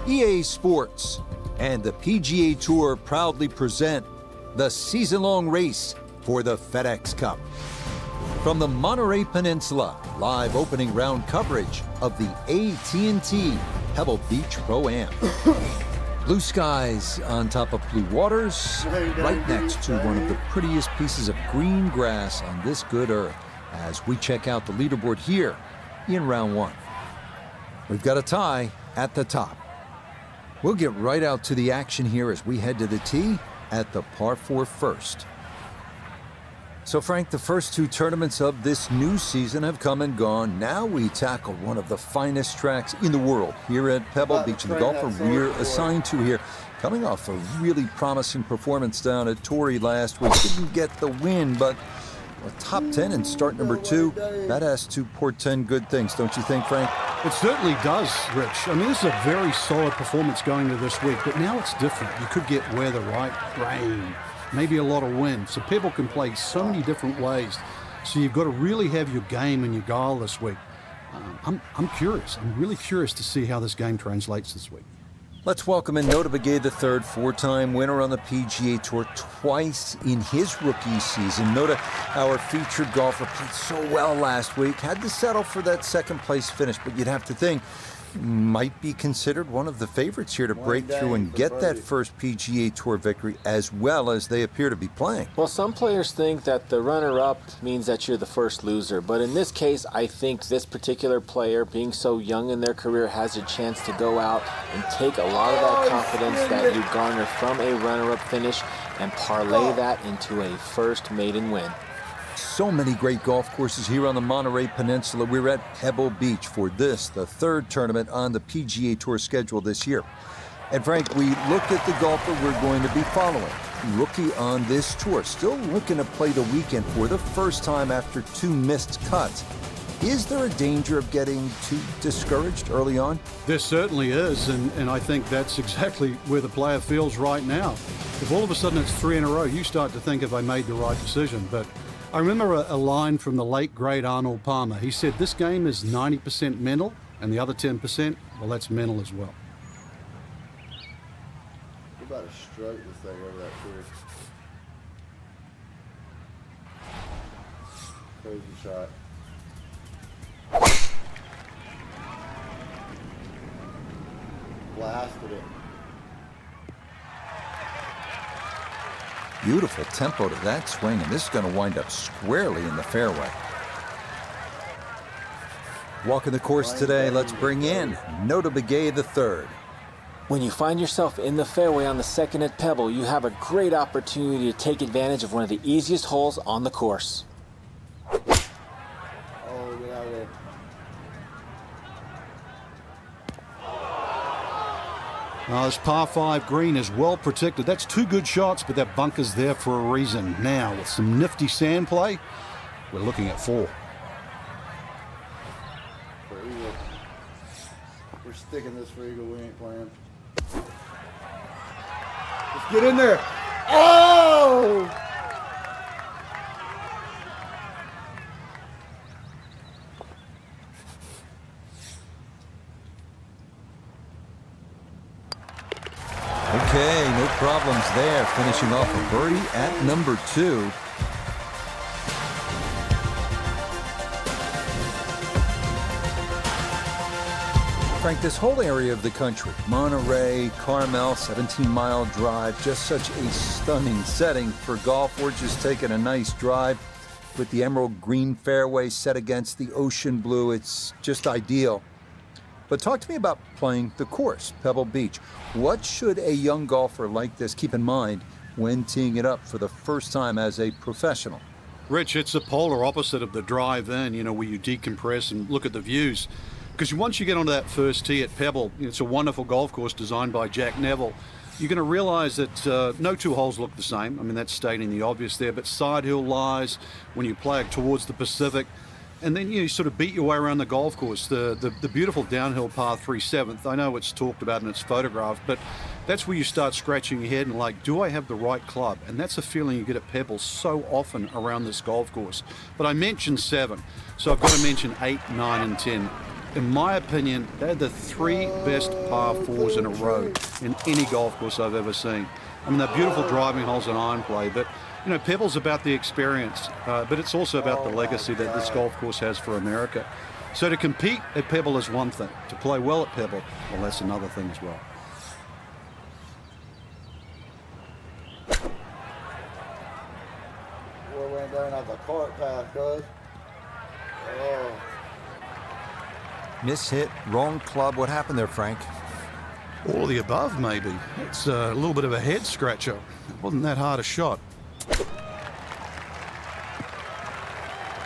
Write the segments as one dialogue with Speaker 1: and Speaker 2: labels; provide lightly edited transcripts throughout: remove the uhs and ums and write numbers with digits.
Speaker 1: EA Sports and the PGA Tour proudly present the season-long race for the FedEx Cup. From the Monterey Peninsula, live opening round coverage of the AT&T Pebble Beach Pro-Am. Blue skies on top of blue waters, right next to one of the prettiest pieces of green grass on this good earth, as we check out the leaderboard here in round one. We've got a tie at the top. We'll get right out to the action here as we head to the tee at the par 4 first. So Frank, the first two tournaments of this new season have come and gone. Now we tackle one of the finest tracks in the world here at Pebble Beach. The golfer we're assigned to here, coming off a really promising performance down at Torrey last week. Didn't get the win, but a top 10 in start number 2, that has to portend good things, don't you think, Frank?
Speaker 2: It certainly does, Rich. I mean, this is a very solid performance going into this week, but now it's different. You could get weather, right? Rain, maybe a lot of wind. So Pebble can play so many different ways. So you've got to really have your game and your guile this week. I'm curious. I'm really curious to see how this game translates this week.
Speaker 1: Let's welcome in Nota Begay III, 4-time winner on the PGA Tour twice in his rookie season. Nota, our featured golfer, played so well last week, had to settle for that second place finish, but you'd have to think might be considered one of the favorites here to break through and get that first PGA Tour victory, as well as they appear to be playing.
Speaker 3: Well, some players think that the runner-up means that you're the first loser, but in this case, I think this particular player, being so young in their career, has a chance to go out and take a lot of that confidence that you garner from a runner-up finish and parlay that into a first maiden win.
Speaker 1: So many great golf courses here on the Monterey Peninsula. We're at Pebble Beach for this, the third tournament on the PGA Tour schedule this year. And Frank, we looked at the golfer we're going to be following. Rookie on this tour, still looking to play the weekend for the first time after 2 missed cuts. Is there a danger of getting too discouraged early on?
Speaker 2: There certainly is, and I think that's exactly where the player feels right now. If all of a sudden it's 3 in a row, you start to think, have I made the right decision? But I remember a line from the late, great Arnold Palmer. He said, this game is 90% mental, and the other 10%, well, that's mental as well.
Speaker 4: We're about to stroke this thing over that tree. Crazy shot. Blasted it.
Speaker 1: Beautiful tempo to that swing, and this is going to wind up squarely in the fairway. Walking the course today, let's bring in Nota Begay III.
Speaker 3: When you find yourself in the fairway on the second at Pebble, you have a great opportunity to take advantage of one of the easiest holes on the course.
Speaker 4: Oh, get out of there.
Speaker 2: Now, this par 5 green is well protected. That's 2 good shots, but that bunker's there for a reason. Now, with some nifty sand play, we're looking at 4.
Speaker 4: For eagle. We're sticking this for eagle. We ain't playing. Let's get in there. Oh!
Speaker 1: Okay, no problems there. Finishing off a birdie at number 2. Frank, this whole area of the country, Monterey, Carmel, 17-mile drive, just such a stunning setting for golf. We're just taking a nice drive with the emerald green fairway set against the ocean blue. It's just ideal. But talk to me about playing the course, Pebble Beach. What should a young golfer like this keep in mind when teeing it up for the first time as a professional?
Speaker 2: Rich, it's the polar opposite of the drive-in, where you decompress and look at the views. Because once you get onto that first tee at Pebble, it's a wonderful golf course designed by Jack Neville. You're going to realize that no 2 holes look the same. I mean, that's stating the obvious there, but side hill lies when you play it towards the Pacific. And then you sort of beat your way around the golf course. The beautiful downhill par 3 7th. I know it's talked about and it's photographed, but that's where you start scratching your head and like, do I have the right club? And that's a feeling you get at Pebble so often around this golf course. But I mentioned 7, so I've got to mention 8, 9, and 10. in my opinion, they're the 3 best par 4s in a row in any golf course I've ever seen. I mean, they're beautiful driving holes and iron play, but, you know, Pebble's about the experience, but it's also about the legacy that this golf course has for America. So to compete at Pebble is one thing. To play well at Pebble, well, that's another thing as well.
Speaker 4: Boy went down off the cart path, cuz. Oh.
Speaker 1: Mishit, wrong club. What happened there, Frank?
Speaker 2: All of the above, maybe. It's a little bit of a head scratcher. It wasn't that hard a shot.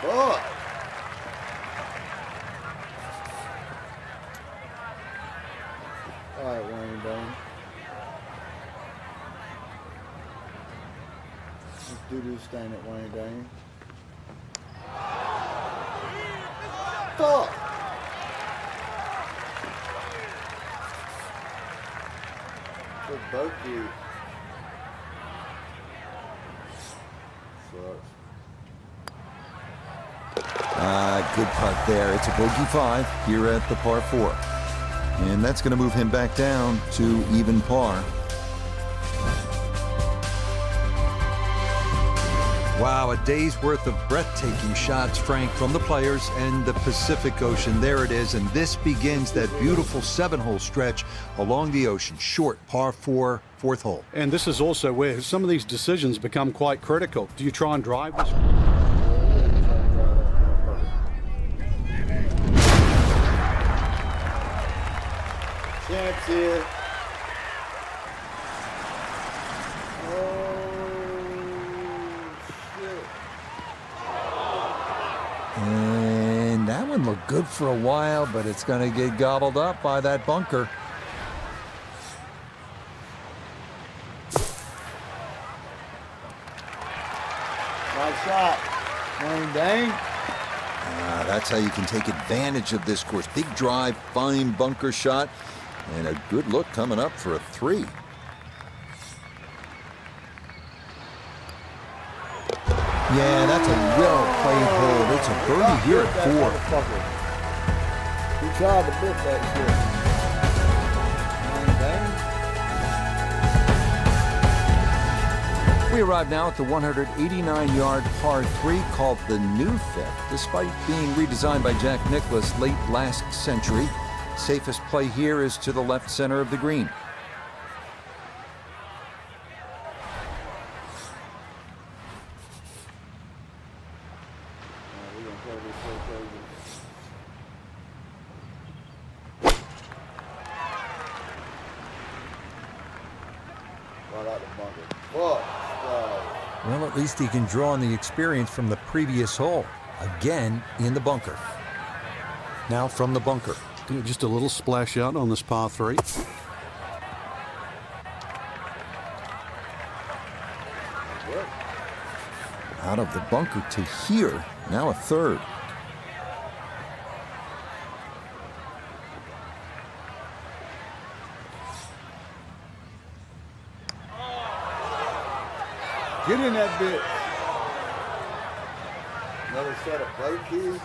Speaker 4: Fuck. All right, Wane Dane. Let's do this thing at Wane Dane. Fuck. Good bogey. Sucks.
Speaker 1: Good putt there. It's a bogey 5 here at the par 4. And that's going to move him back down to even par. Wow, a day's worth of breathtaking shots, Frank, from the players and the Pacific Ocean. There it is, and this begins that beautiful 7-hole stretch along the ocean. Short, par 4, 4th hole.
Speaker 2: And this is also where some of these decisions become quite critical. Do you try and drive this?
Speaker 4: Chance here.
Speaker 1: And that one looked good for a while, but it's going to get gobbled up by that bunker.
Speaker 4: Nice shot. Wane Dane.
Speaker 1: That's how you can take advantage of this course. Big drive, fine bunker shot, and a good look coming up for a 3. Yeah, that's a well-played hole. It's a birdie here at 4.
Speaker 4: He tried to bit that shit.
Speaker 1: We arrive now at the 189-yard par 3 called the New Fifth. Despite being redesigned by Jack Nicklaus late last century, safest play here is to the left center of the green.
Speaker 4: Right out the bunker. Fuck.
Speaker 1: Well, at least he can draw on the experience from the previous hole. Again in the bunker. Now from the bunker.
Speaker 2: Just a little splash out on this par 3.
Speaker 1: Out of the bunker to here. Now a 3rd.
Speaker 4: Get in that bit. Another set of play keys.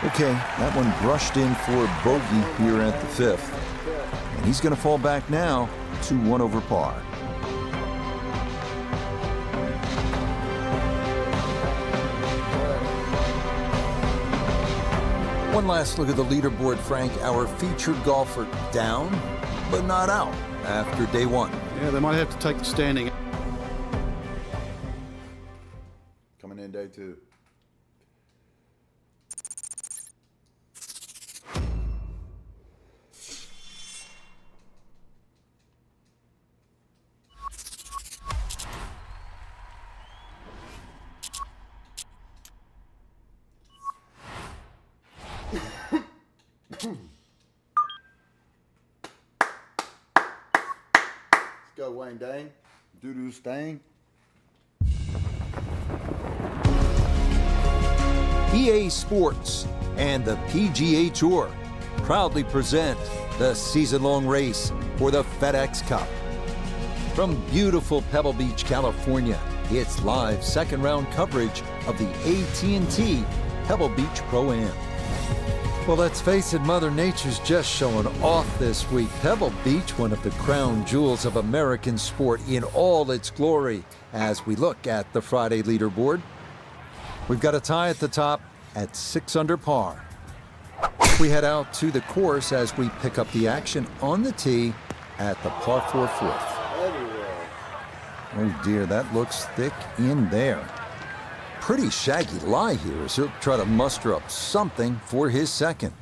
Speaker 1: Okay, that one brushed in for bogey here at the 5th. And he's going to fall back now to 1 over par. One last look at the leaderboard, Frank. Our featured golfer down, but not out after day 1.
Speaker 2: Yeah, they might have to take the standing.
Speaker 4: Coming in day 2. Let's go, Wane Dane. Doo-doo stain.
Speaker 1: EA Sports and the PGA Tour proudly present the season-long race for the FedEx Cup. From beautiful Pebble Beach, California, It's live second-round coverage of the AT&T Pebble Beach Pro-Am. Well, let's face it, Mother Nature's just showing off this week. Pebble Beach, one of the crown jewels of American sport in all its glory. As we look at the Friday leaderboard, we've got a tie at the top at 6 under par. We head out to the course as we pick up the action on the tee at the par 4 fourth. Oh dear, that looks thick in there. Pretty shaggy lie here as he'll try to muster up something for his second.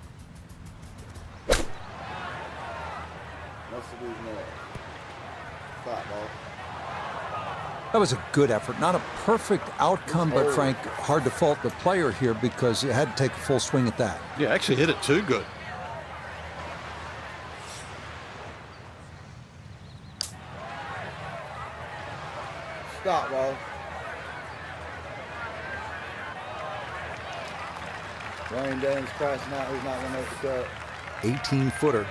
Speaker 1: That was a good effort. Not a perfect outcome, but Frank, hard to fault the player here because he had to take a full swing at that.
Speaker 2: Yeah, actually hit it too good.
Speaker 4: Stop, ball. Wane Dane's crashing out. He's not going to make the cut.
Speaker 1: 18-footer.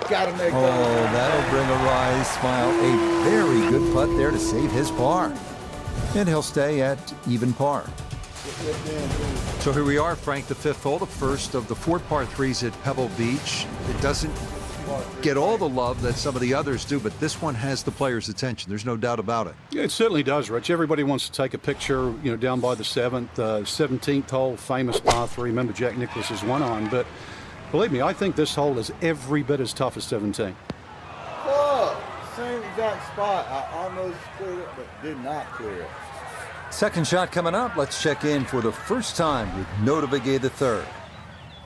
Speaker 4: Got to make
Speaker 1: Oh, that'll bring a wry smile. A very good putt there to save his par. And he'll stay at even par. So here we are, Frank, the fifth hole, the first of the 4 par 3s at Pebble Beach. It doesn't get all the love that some of the others do, but this one has the players' attention. There's no doubt about it.
Speaker 2: Yeah, it certainly does, Rich. Everybody wants to take a picture, down by the 17th hole, famous par 3. Remember Jack Nicklaus's one on, but believe me, I think this hole is every bit as tough as 17.
Speaker 4: Oh, same exact spot. I almost cleared it, but did not clear it.
Speaker 1: Second shot coming up. Let's check in for the first time with Nota Begay the third.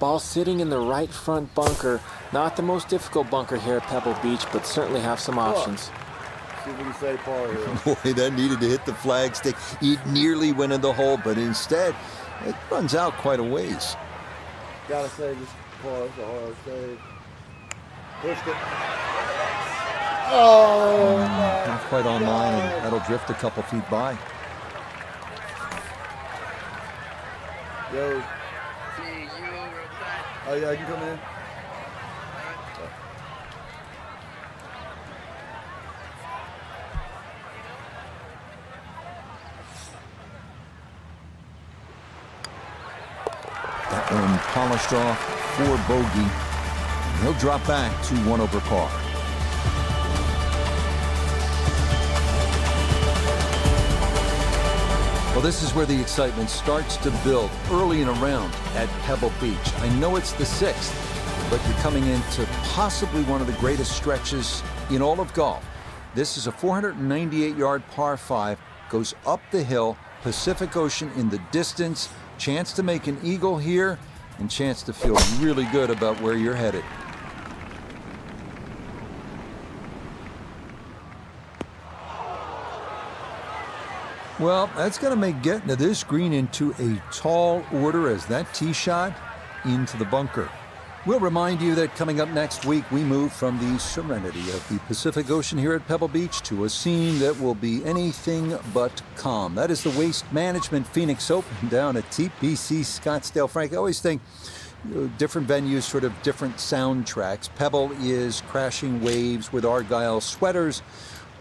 Speaker 3: Ball sitting in the right front bunker. Not the most difficult bunker here at Pebble Beach, but certainly have some options.
Speaker 4: See if we can say par here.
Speaker 1: Boy, that needed to hit the flagstick. It nearly went in the hole, but instead, it runs out quite a ways.
Speaker 4: Gotta save this par. It's a hard save. Pushed it. Oh,
Speaker 1: Not quite online, and that'll drift a couple feet by.
Speaker 4: Yo. Oh, yeah, you come in.
Speaker 1: That one polished off for bogey. He'll drop back to 1 over par. Well, this is where the excitement starts to build early in a round at Pebble Beach. I know it's the 6th, but you're coming into possibly one of the greatest stretches in all of golf. This is a 498-yard par 5, goes up the hill, Pacific Ocean in the distance, chance to make an eagle here, and chance to feel really good about where you're headed. Well, that's going to make getting to this green into a tall order as that tee shot into the bunker. We'll remind you that coming up next week, we move from the serenity of the Pacific Ocean here at Pebble Beach to a scene that will be anything but calm. That is the Waste Management Phoenix Open down at TPC Scottsdale. Frank, I always think different venues, sort of different soundtracks. Pebble is crashing waves with Argyle sweaters.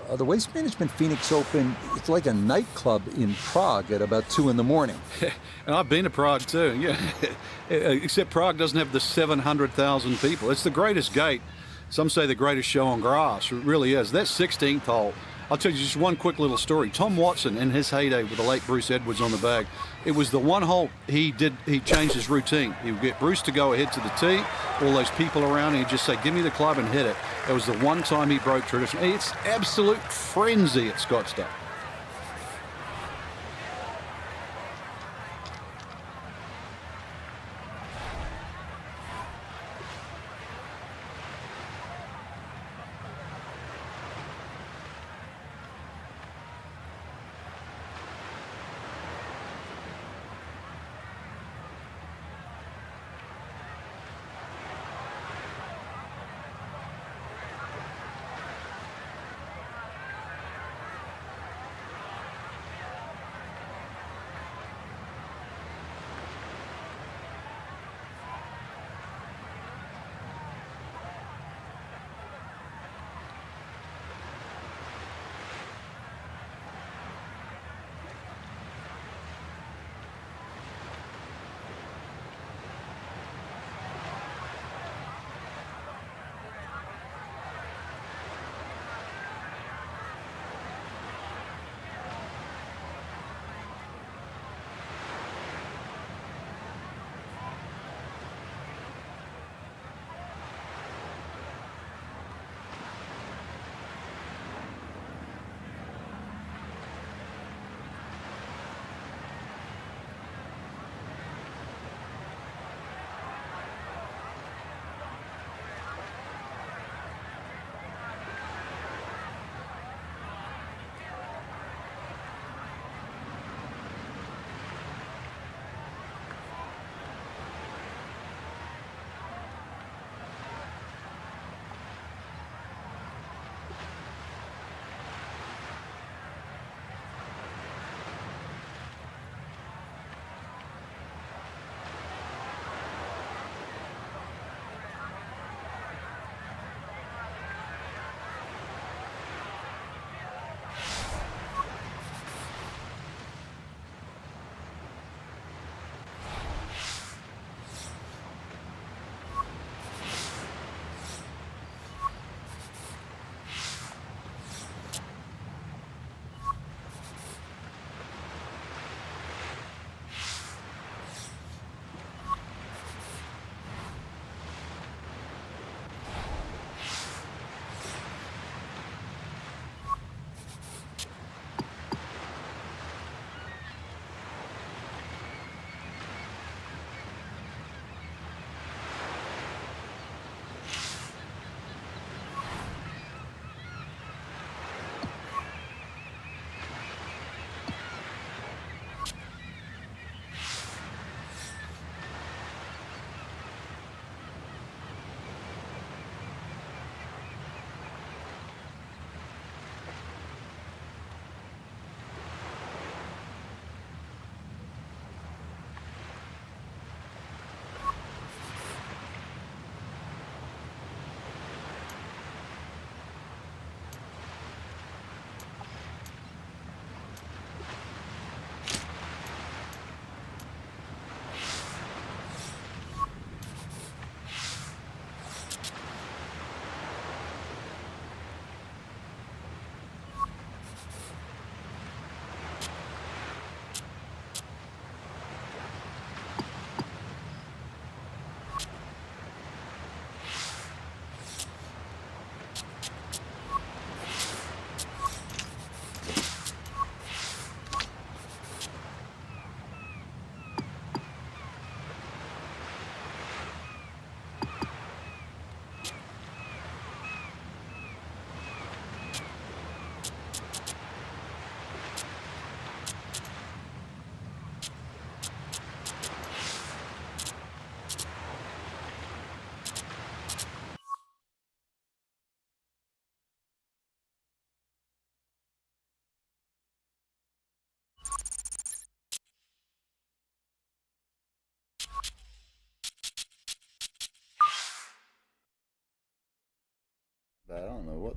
Speaker 1: The Waste Management Phoenix Open, it's like a nightclub in Prague at about 2 in the morning.
Speaker 2: And I've been to Prague too, yeah. Except Prague doesn't have the 700,000 people. It's the greatest gate. Some say the greatest show on grass. It really is. That 16th hole, I'll tell you just one quick little story. Tom Watson, in his heyday with the late Bruce Edwards on the bag, it was the one hole he changed his routine. He would get Bruce to go ahead to the tee, all those people around, and he'd just say, give me the club and hit it. It was the one time he broke tradition. It's absolute frenzy at Scottsdale.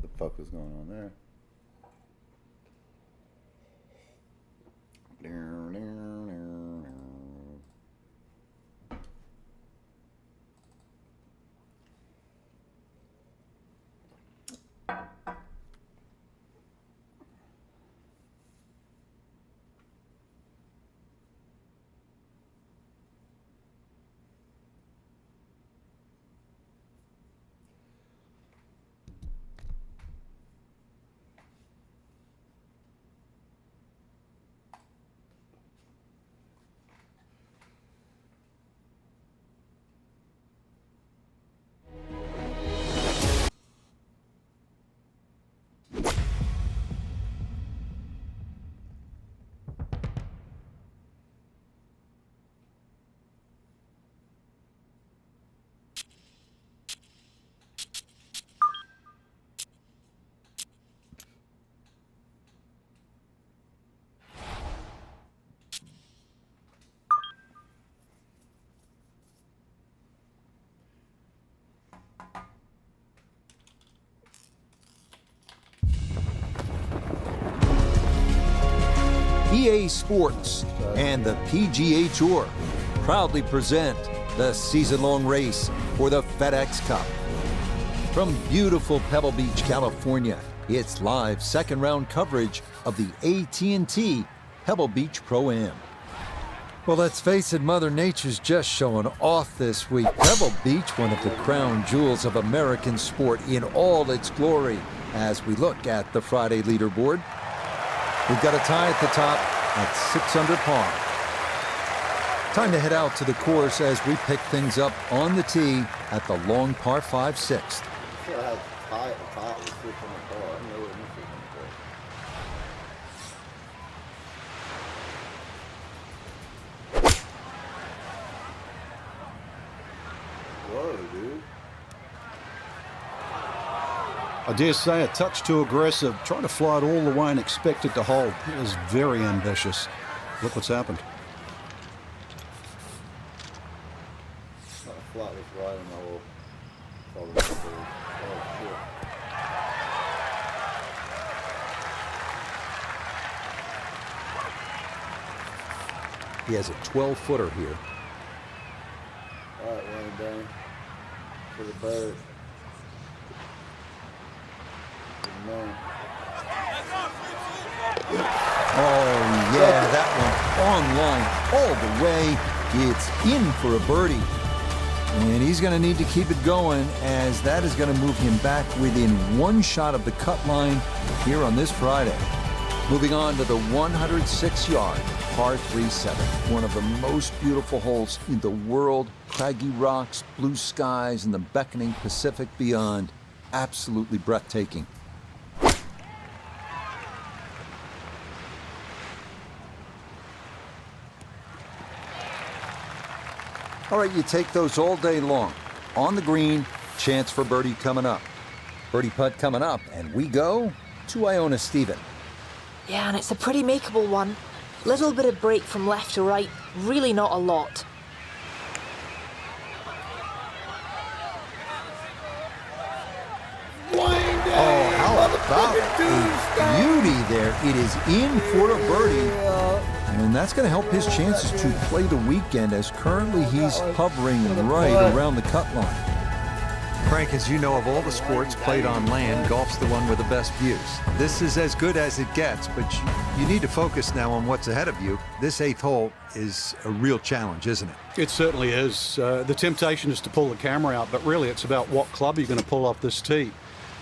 Speaker 4: what the fuck was going on there.
Speaker 1: EA Sports and the PGA Tour proudly present the season-long race for the FedEx Cup. From beautiful Pebble Beach, California, it's live second-round coverage of the AT&T Pebble Beach Pro-Am. Well, let's face it, Mother Nature's just showing off this week. Pebble Beach, one of the crown jewels of American sport in all its glory. As we look at the Friday leaderboard, we've got a tie at the top at 6 under par. Time to head out to the course as we pick things up on the tee at the long par 5 sixth.
Speaker 4: I had a tie at the top with 6 on the car. I know it was 6 on the car. Whoa, dude.
Speaker 2: I dare say a touch too aggressive. Trying to fly it all the way and expect it to hold. It was very ambitious. Look what's happened.
Speaker 4: That flat was right in my little. Oh, shit.
Speaker 1: He has a 12-footer here.
Speaker 4: All right, Wane Dane. For the bird. Good man.
Speaker 1: Oh, yeah, that one on line all the way. It's in for a birdie. And he's going to need to keep it going, as that is going to move him back within one shot of the cut line here on this Friday. Moving on to the 106-yard par 3-7. One of the most beautiful holes in the world. Craggy rocks, blue skies, and the beckoning Pacific beyond. Absolutely breathtaking. All right, you take those all day long. On the green, chance for birdie coming up. Birdie putt coming up, and we go to Iona Stephen.
Speaker 5: Yeah, and it's a pretty makeable one. Little bit of break from left to right, really not a lot.
Speaker 1: Oh, how about a beauty there. It is in for a birdie. And that's going to help his chances to play the weekend, as currently he's hovering right around the cut line. Frank, as you know, of all the sports played on land, golf's the one with the best views. This is as good as it gets, but you need to focus now on what's ahead of you. This 8th hole is a real challenge, isn't it?
Speaker 2: It certainly is. The temptation is to pull the camera out, but really it's about what club you're going to pull off this tee.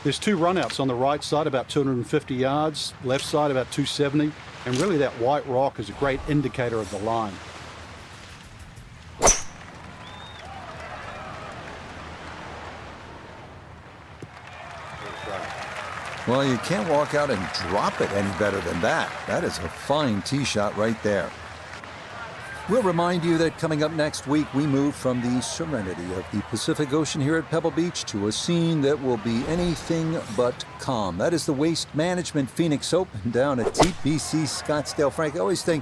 Speaker 2: There's 2 runouts on the right side, about 250 yards, left side about 270, and really that white rock is a great indicator of the line.
Speaker 1: Well, you can't walk out and drop it any better than that. That is a fine tee shot right there. We'll remind you that coming up next week, we move from the serenity of the Pacific Ocean here at Pebble Beach to a scene that will be anything but calm. That is the Waste Management Phoenix Open down at TPC Scottsdale. Frank, I always think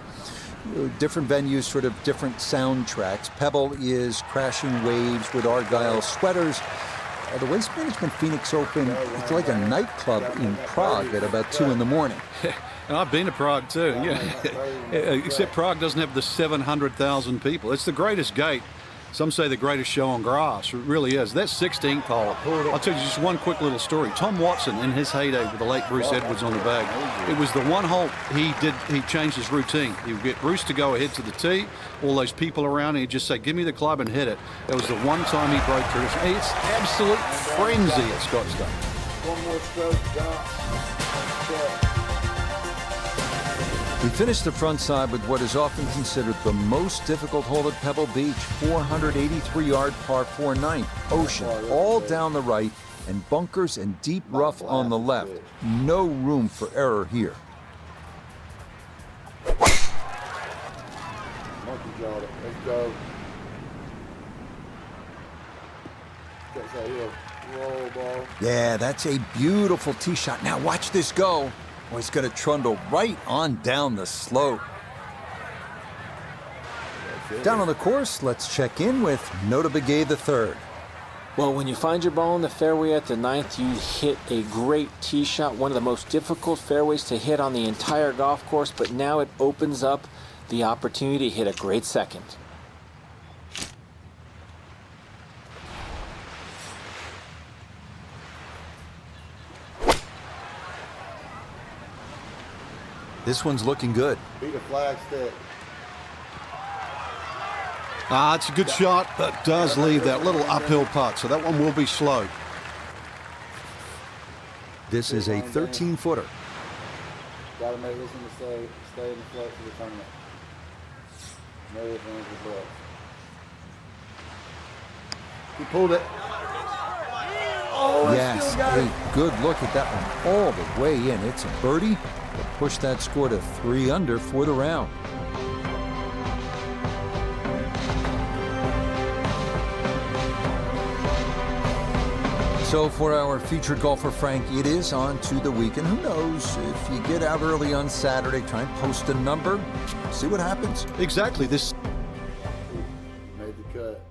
Speaker 1: different venues, sort of different soundtracks. Pebble is crashing waves with Argyle sweaters. The Waste Management Phoenix Open, it's like a nightclub in Prague at about 2 in the morning.
Speaker 2: And I've been to Prague too, yeah. Except Prague doesn't have the 700,000 people. It's the greatest gate. Some say the greatest show on grass. It really is. That 16th hole, I'll tell you just one quick little story. Tom Watson, in his heyday with the late Bruce Edwards on the bag, it was the one hole he changed his routine. He would get Bruce to go ahead to the tee, all those people around, and he'd just say, give me the club and hit it. It was the one time he broke tradition. It's absolute frenzy at Scottsdale.
Speaker 4: One more stroke, John.
Speaker 1: We finished the front side with what is often considered the most difficult hole at Pebble Beach, 483-yard par 4 9th, ocean, all down the right, and bunkers and deep rough on the left. No room for error here.
Speaker 4: Monkey jawed it. Let's go. That's how he'll roll ball.
Speaker 1: Yeah, that's a beautiful tee shot. Now watch this go. Oh, he's going to trundle right on down the slope. Down on the course, let's check in with Nota Begay III.
Speaker 3: Well, when you find your ball in the fairway at the 9th, you hit a great tee shot, one of the most difficult fairways to hit on the entire golf course, but now it opens up the opportunity to hit a great second.
Speaker 1: This one's looking good.
Speaker 4: Beat a flag stick.
Speaker 2: It's a good shot, but does leave that little uphill putt, so that one will be slow.
Speaker 1: This is a 13-footer.
Speaker 4: Got to make this one stay in the float for the tournament. No ifs, ands, or buts. He pulled it. Oh,
Speaker 1: Yes, a good look at that one all the way in. It's a birdie to push that score to 3 under for the round. So for our featured golfer, Frank, it is on to the weekend. Who knows? If you get out early on Saturday, try and post a number, see what happens.
Speaker 2: Exactly. This
Speaker 4: made the cut.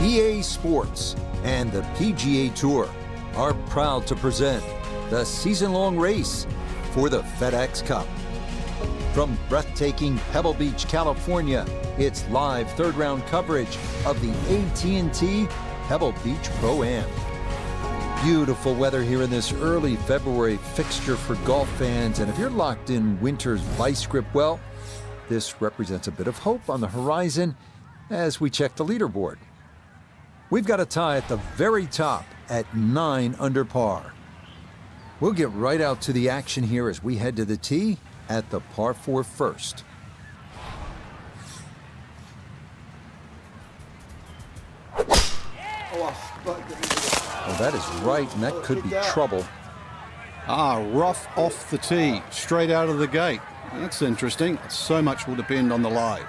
Speaker 1: EA Sports and the PGA Tour are proud to present the season-long race for the FedEx Cup. From breathtaking Pebble Beach, California, it's live third-round coverage of the AT&T Pebble Beach Pro-Am. Beautiful weather here in this early February fixture for golf fans, and if you're locked in winter's vice grip, well, this represents a bit of hope on the horizon as we check the leaderboard. We've got a tie at the very top at 9 under par. We'll get right out to the action here as we head to the tee at the par 4 first. Oh, that is right, and that could be trouble.
Speaker 2: rough off the tee, straight out of the gate. That's interesting. So much will depend on the live.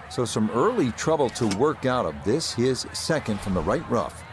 Speaker 1: So some early trouble to work out of this, his second from the right rough.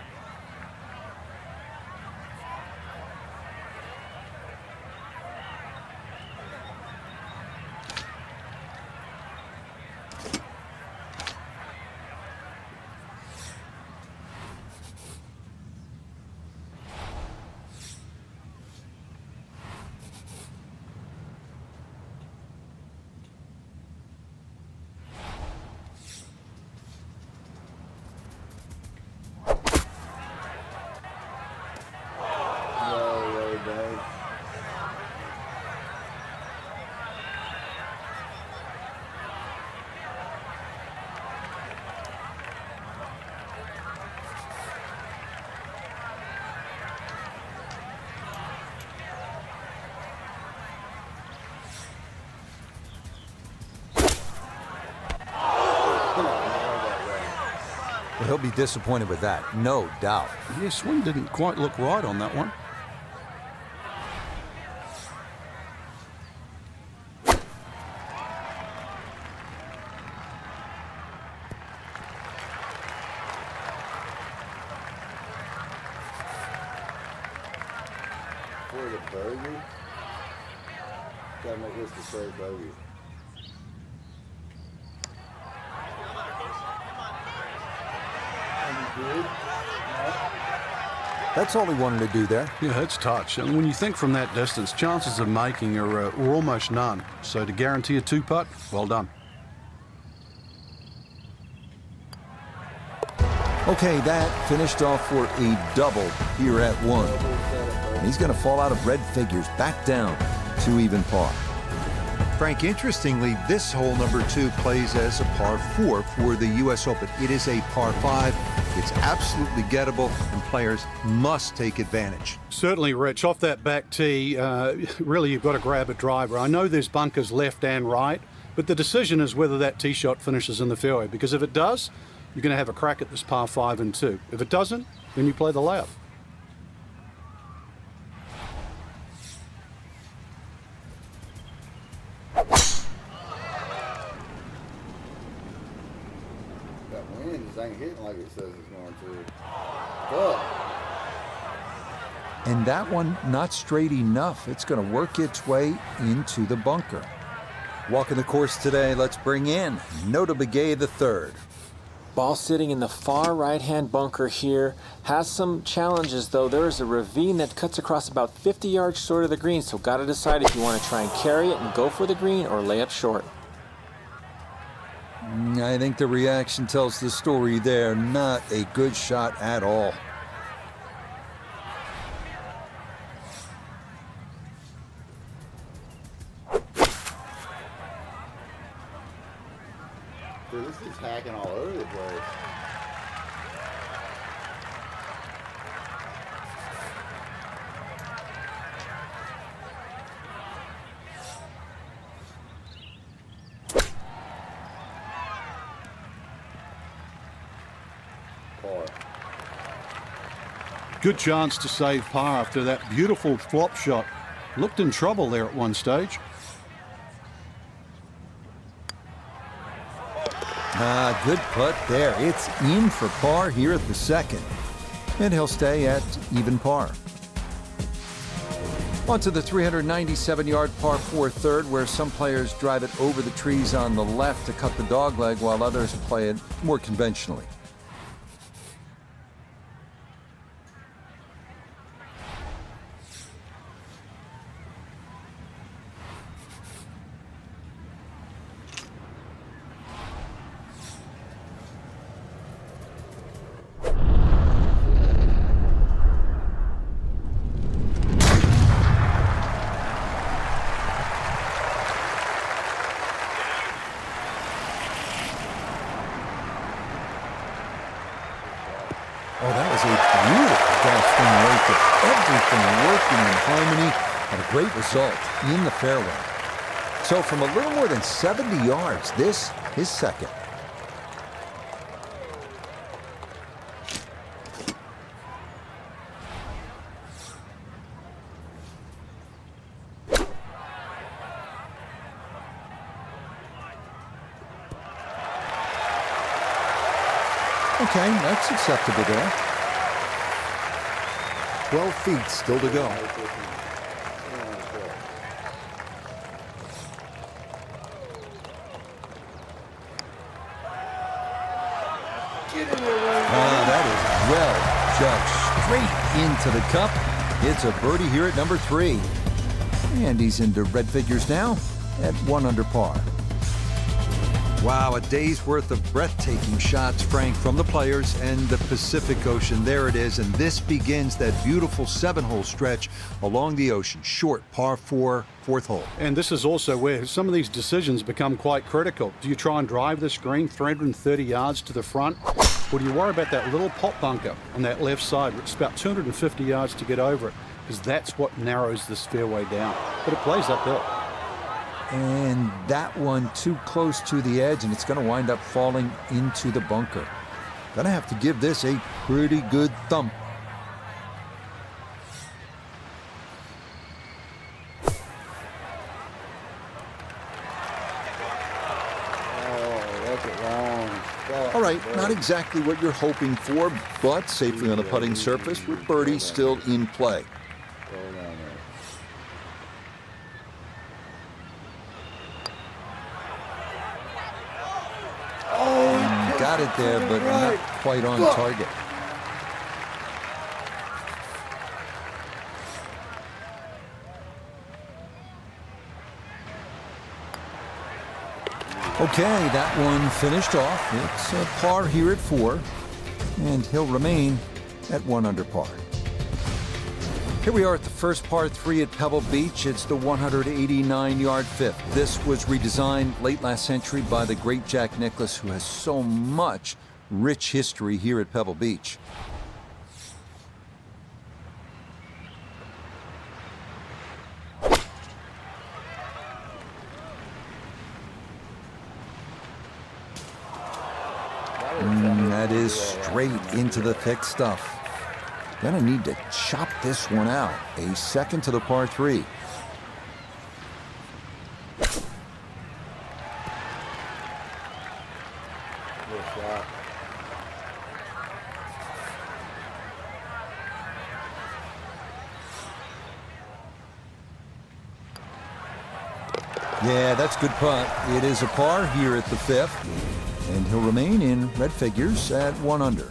Speaker 1: He'll be disappointed with that, no doubt.
Speaker 2: Yeah, swing didn't quite look right on that one.
Speaker 4: For the bogey. Gotta make this the straight bogey.
Speaker 1: That's all he wanted to do there.
Speaker 2: Yeah, it's touch. And when you think from that distance, chances of making are almost none. So to guarantee a two-putt, well done.
Speaker 1: Okay, that finished off for a double here at 1. And he's going to fall out of red figures, back down to even par. Frank, interestingly, this hole number 2 plays as a par 4 for the U.S. Open. It is a par 5. It's absolutely gettable, and players must take advantage.
Speaker 2: Certainly, Rich. Off that back tee, really you've got to grab a driver. I know there's bunkers left and right, but the decision is whether that tee shot finishes in the fairway, because if it does, you're going to have a crack at this par 5 and 2. If it doesn't, then you play the layup.
Speaker 4: That wind just ain't hitting like it says it's going to. Fuck.
Speaker 1: And that one not straight enough. It's going to work its way into the bunker. Walking the course today, let's bring in Wane Dane PGA III.
Speaker 3: Ball sitting in the far right-hand bunker here. Has some challenges, though. There is a ravine that cuts across about 50 yards short of the green, so got to decide if you want to try and carry it and go for the green or lay up short.
Speaker 1: I think the reaction tells the story there. Not a good shot at all.
Speaker 4: Dude, this is hacking all over the place.
Speaker 2: Good chance to save par after that beautiful flop shot. Looked in trouble there at one stage.
Speaker 1: Good putt there. It's in for par here at the second. And he'll stay at even par. On to the 397-yard par 4 third, where some players drive it over the trees on the left to cut the dogleg, while others play it more conventionally. Oh, that was a beautiful golf swing right there. Everything working in harmony, and a great result in the fairway. So from a little more than 70 yards, this is second. Okay, that's acceptable there. 12 feet still to go. That is well judged. Straight into the cup. It's a birdie here at number 3. And he's into red figures now at 1 under par. Wow, a day's worth of breathtaking shots, Frank, from the players and the Pacific Ocean. There it is, and this begins that beautiful 7-hole stretch along the ocean. Short, par 4, 4th hole.
Speaker 2: And this is also where some of these decisions become quite critical. Do you try and drive this green 330 yards to the front, or do you worry about that little pop bunker on that left side? It's about 250 yards to get over it, because that's what narrows this fairway down. But it plays uphill.
Speaker 1: And that one too close to the edge, and it's going to wind up falling into the bunker. Gonna have to give this a pretty good thump. All right, not exactly what you're hoping for, but safely on the putting surface with birdie still in play. Got it there, but not quite on target. Okay, that one finished off. It's a par here at 4, and he'll remain at 1 under par. Here we are at the first par 3 at Pebble Beach. It's the 189-yard fifth. This was redesigned late last century by the great Jack Nicklaus, who has so much rich history here at Pebble Beach. That is straight into the thick stuff. Gonna need to chop this one out. A second to the par 3. Yeah, that's a good putt. It is a par here at the 5th, and he'll remain in red figures at 1 under.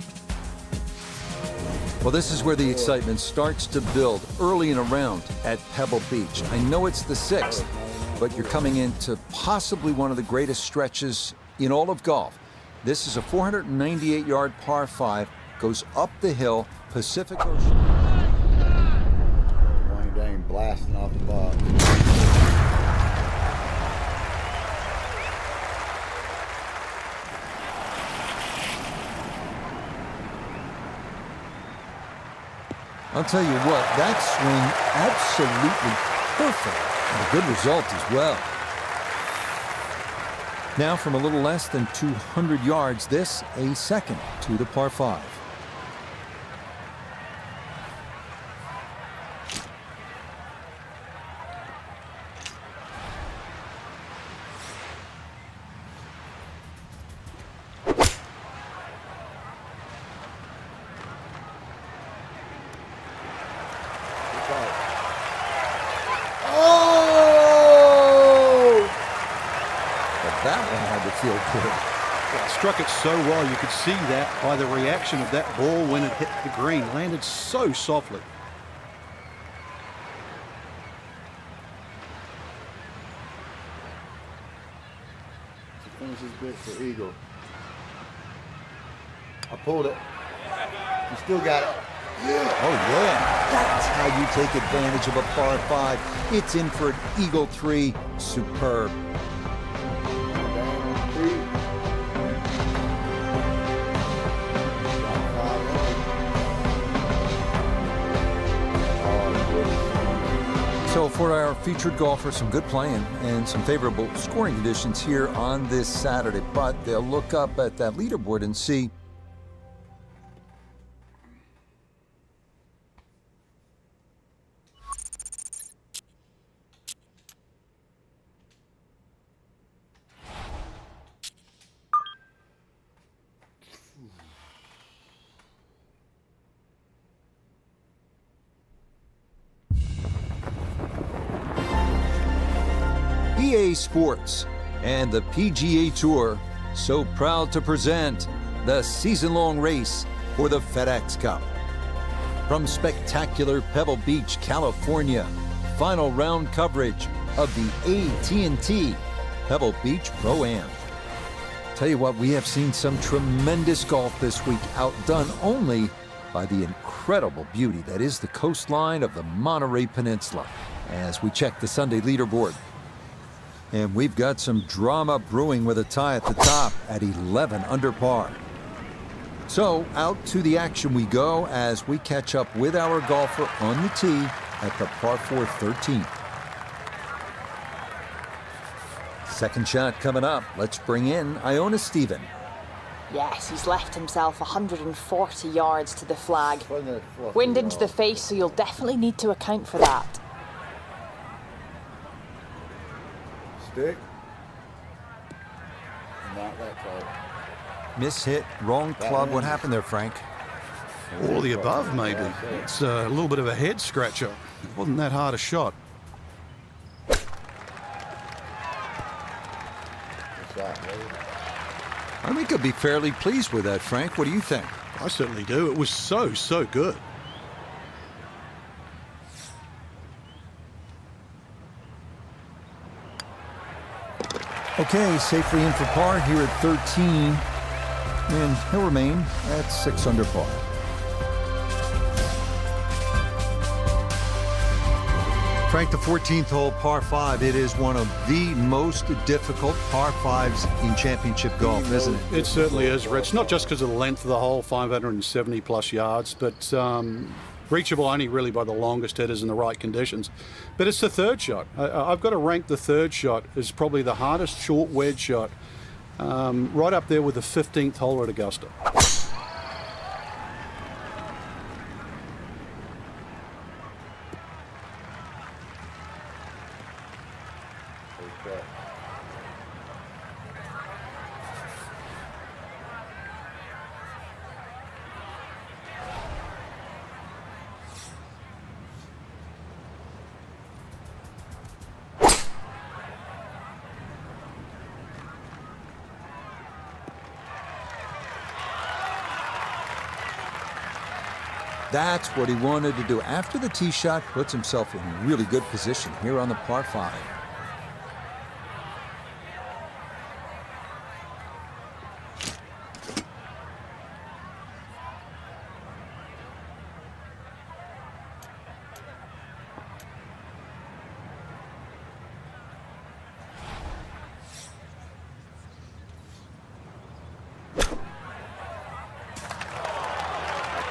Speaker 1: Well, this is where the excitement starts to build early in a round at Pebble Beach. I know it's the 6th, but you're coming into possibly one of the greatest stretches in all of golf. This is a 498-yard par 5, goes up the hill, Pacific Ocean.
Speaker 4: Wane Dane blasting off the box.
Speaker 1: I'll tell you what, that swing absolutely perfect, and a good result as well. Now from a little less than 200 yards, this a second to the par 5. That one had to feel good.
Speaker 2: Well, struck it so well, you could see that by the reaction of that ball when it hit the green. Landed so softly.
Speaker 4: To finish his bit for eagle. I pulled it. You still got it.
Speaker 1: Yeah. Oh, yeah. That's how you take advantage of a par 5. It's in for an eagle 3. Superb. So for our featured golfer, some good playing and some favorable scoring conditions here on this Saturday. But they'll look up at that leaderboard and see EA Sports and the PGA Tour so proud to present the season-long race for the FedEx Cup. From spectacular Pebble Beach, California, final round coverage of the AT&T Pebble Beach Pro-Am. Tell you what, we have seen some tremendous golf this week, outdone only by the incredible beauty that is the coastline of the Monterey Peninsula, as we check the Sunday leaderboard. And we've got some drama brewing with a tie at the top at 11 under par. So out to the action we go as we catch up with our golfer on the tee at the par 4 13th. Second shot coming up. Let's bring in Iona Stephen.
Speaker 5: Yes, he's left himself 140 yards to the flag.
Speaker 4: Wasn't it fluffy
Speaker 5: Wind
Speaker 4: at
Speaker 5: into
Speaker 4: all?
Speaker 5: the face, so you'll definitely need to account for that.
Speaker 4: Stick. Not that tight.
Speaker 1: Mishit, wrong club. What happened there, Frank?
Speaker 2: All of the above, maybe. It's a little bit of a head scratcher. It wasn't that hard a shot.
Speaker 4: Good shot, baby.
Speaker 1: I think he'll be fairly pleased with that, Frank. What do you think?
Speaker 2: I certainly do. It was so good.
Speaker 1: Okay, safely in for par here at 13. And he'll remain at 6 under par. Frank, the 14th hole, par 5. It is one of the most difficult par 5s in championship golf, isn't it?
Speaker 2: It certainly is, Rich. Not just because of the length of the hole, 570 plus yards, but reachable only really by the longest hitters in the right conditions. But it's the third shot. I've got to rank the third shot as probably the hardest short wedge shot, right up there with the 15th hole at Augusta.
Speaker 4: Okay.
Speaker 1: That's what he wanted to do. After the tee shot, puts himself in really good position here on the par 5.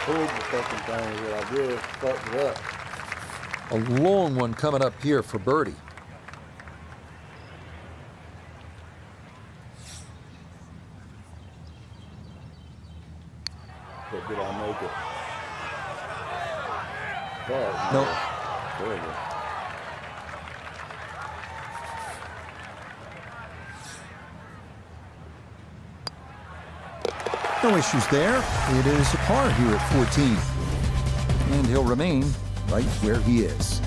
Speaker 4: Pulled the fucking thing that I did, fucked it up.
Speaker 1: A long one coming up here for birdie.
Speaker 4: But did I make it? Fuck,
Speaker 1: No.
Speaker 4: There we go.
Speaker 1: No issues there. It is a par here at 14. And he'll remain right where he is.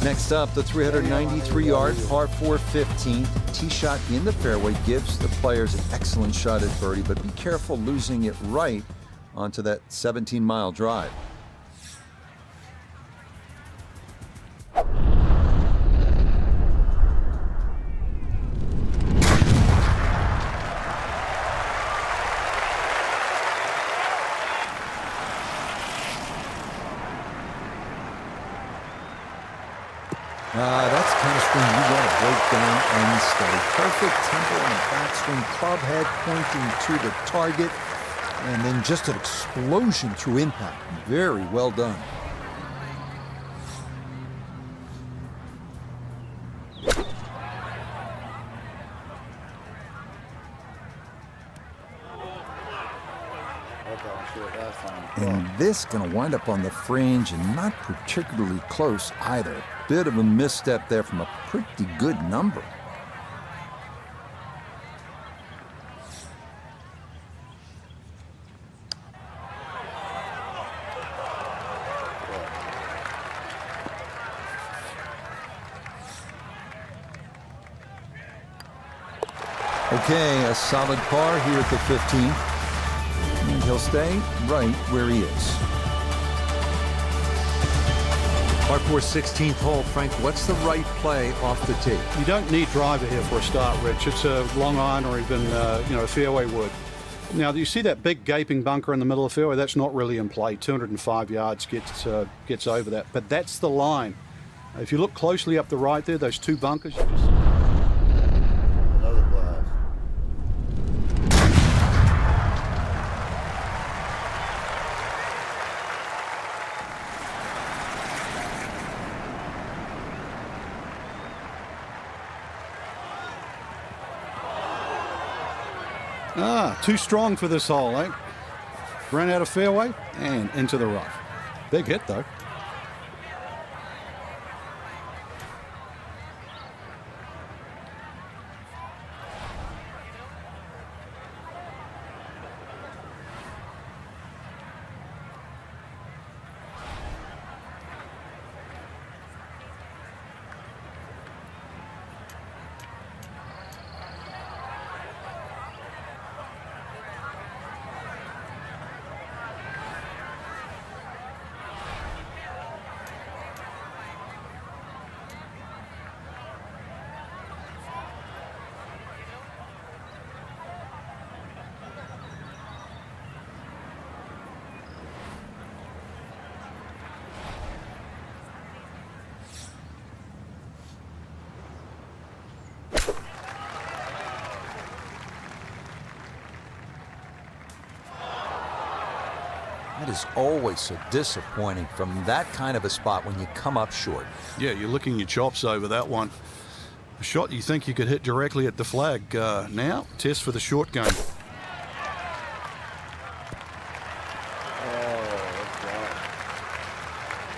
Speaker 1: Next up, the 393-yard par 4 15th. Tee shot in the fairway gives the players an excellent shot at birdie, but be careful losing it right onto that 17-mile drive. That's the kind of swing you want to break down and study. Perfect tempo on the backswing, club head pointing to the target, and then just an explosion through impact. Very well done.
Speaker 4: I thought I should last time.
Speaker 1: And this going to wind up on the fringe and not particularly close either. Bit of a misstep there from a pretty good number. Okay, a solid par here at the 15th. And he'll stay right where he is. Par 4 16th hole, Frank, what's the right play off the tee?
Speaker 2: You don't need driver here for a start, Rich. It's a long iron or even a fairway wood. Now, you see that big gaping bunker in the middle of the fairway? That's not really in play. 205 yards gets over that. But that's the line. If you look closely up the right there, those two bunkers, you just...
Speaker 4: Another blast.
Speaker 2: Too strong for this hole, eh? Ran out of fairway and into the rough. Big hit, though.
Speaker 1: That is always so disappointing from that kind of a spot when you come up short.
Speaker 2: Yeah, you're licking your chops over that one. A shot you think you could hit directly at the flag. Now, test for the short game.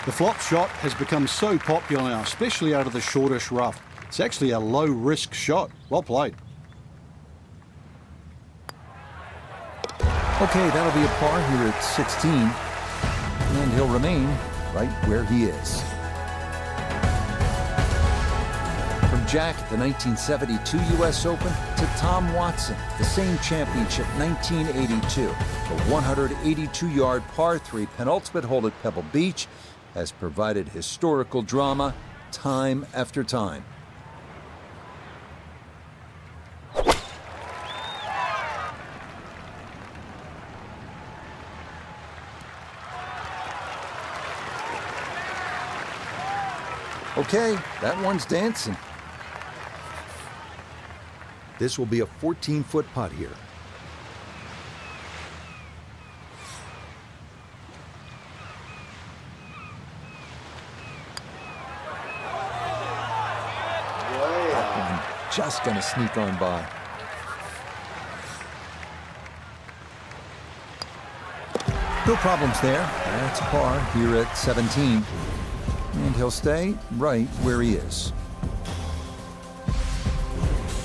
Speaker 2: The flop shot has become so popular now, especially out of the shortish rough. It's actually a low-risk shot. Well played.
Speaker 1: Okay, that'll be a par here at 16, and he'll remain right where he is. From Jack at the 1972 U.S. Open to Tom Watson, the same championship, 1982. The 182-yard par 3 penultimate hole at Pebble Beach has provided historical drama time after time. Okay, that one's dancing. This will be a 14-foot putt here. That one just gonna sneak on by. No problems there. That's par here at 17. And he'll stay right where he is.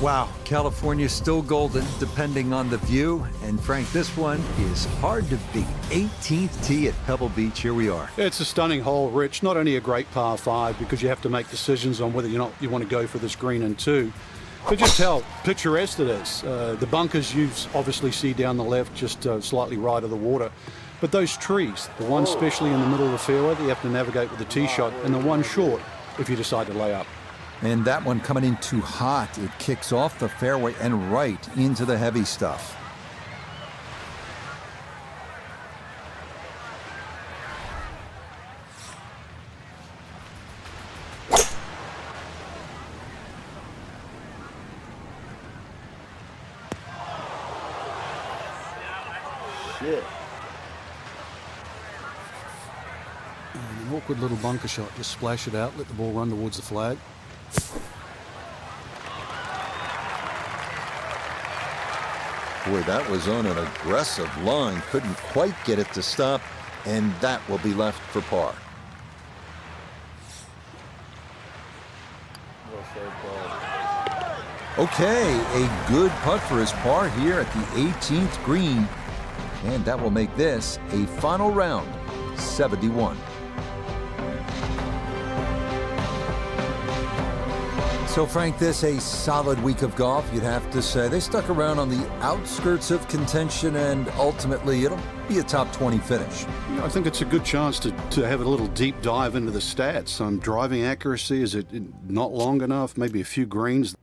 Speaker 1: Wow, California's still golden, depending on the view. And Frank, this one is hard to beat. 18th tee at Pebble Beach, here we are.
Speaker 2: It's a stunning hole, Rich. Not only a great par 5, because you have to make decisions on whether you want to go for this green in 2, but just how picturesque it is. The bunkers you obviously see down the left, just slightly right of the water. But those trees, the one especially in the middle of the fairway that you have to navigate with the tee shot, and the one short if you decide to lay up.
Speaker 1: And that one coming in too hot. It kicks off the fairway and right into the heavy stuff.
Speaker 4: Shit.
Speaker 2: An awkward little bunker shot. Just splash it out, let the ball run towards the flag.
Speaker 1: Boy, that was on an aggressive line. Couldn't quite get it to stop, and that will be left for par. Okay, a good putt for his par here at the 18th green. And that will make this a final round, 71. So, Frank, this a solid week of golf, you'd have to say. They stuck around on the outskirts of contention, and ultimately it'll be a top 20 finish.
Speaker 2: I think it's a good chance to have a little deep dive into the stats. Driving accuracy, is it not long enough? Maybe a few greens.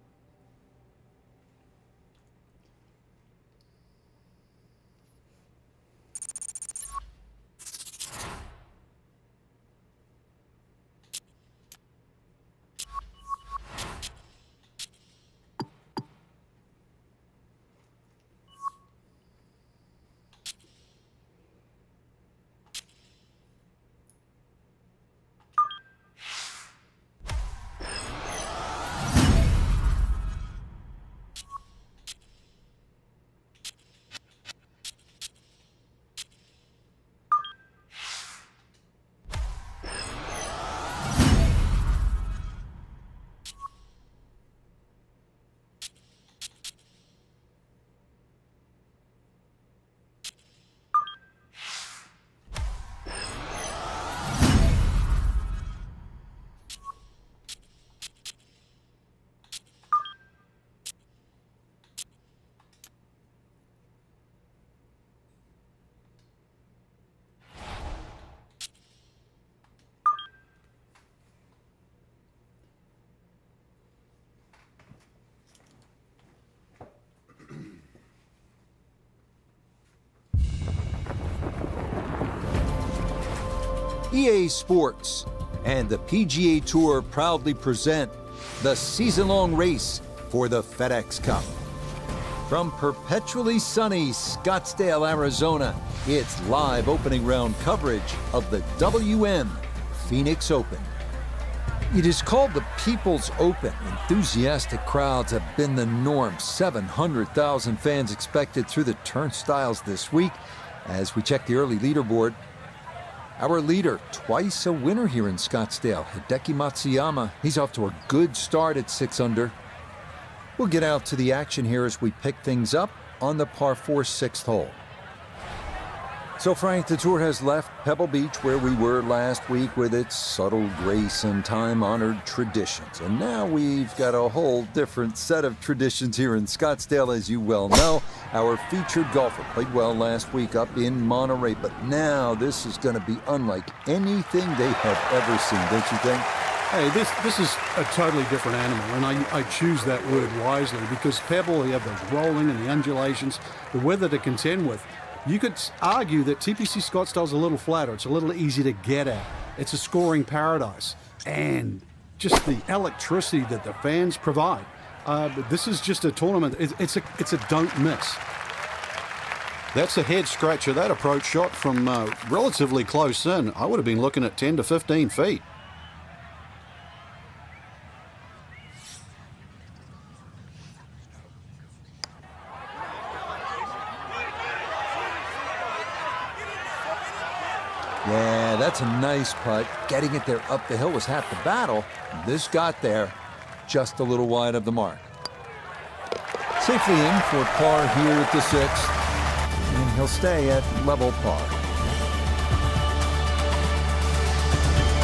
Speaker 1: EA Sports and the PGA Tour proudly present the season-long race for the FedEx Cup. From perpetually sunny Scottsdale, Arizona, it's live opening round coverage of the WM Phoenix Open. It is called the People's Open. Enthusiastic crowds have been the norm. 700,000 fans expected through the turnstiles this week. As we check the early leaderboard, our leader, twice a winner here in Scottsdale, Hideki Matsuyama, he's off to a good start at 6 under. We'll get out to the action here as we pick things up on the par 4 6th hole. So, Frank, the tour has left Pebble Beach, where we were last week, with its subtle grace and time-honored traditions. And now we've got a whole different set of traditions here in Scottsdale, as you well know. Our featured golfer played well last week up in Monterey, but now this is going to be unlike anything they have ever seen, don't you think?
Speaker 2: Hey, this is a totally different animal, and I choose that word wisely because Pebble, you have those rolling and the undulations, the weather to contend with. You could argue that TPC Scottsdale's a little flatter. It's a little easy to get at. It's a scoring paradise. And just the electricity that the fans provide. This is just a tournament. It's a don't miss. That's a head scratcher. That approach shot from relatively close in. I would have been looking at 10 to 15 feet.
Speaker 1: Yeah, that's a nice putt. Getting it there up the hill was half the battle. This got there just a little wide of the mark. Safely in for par here at the 6th, and he'll stay at level par.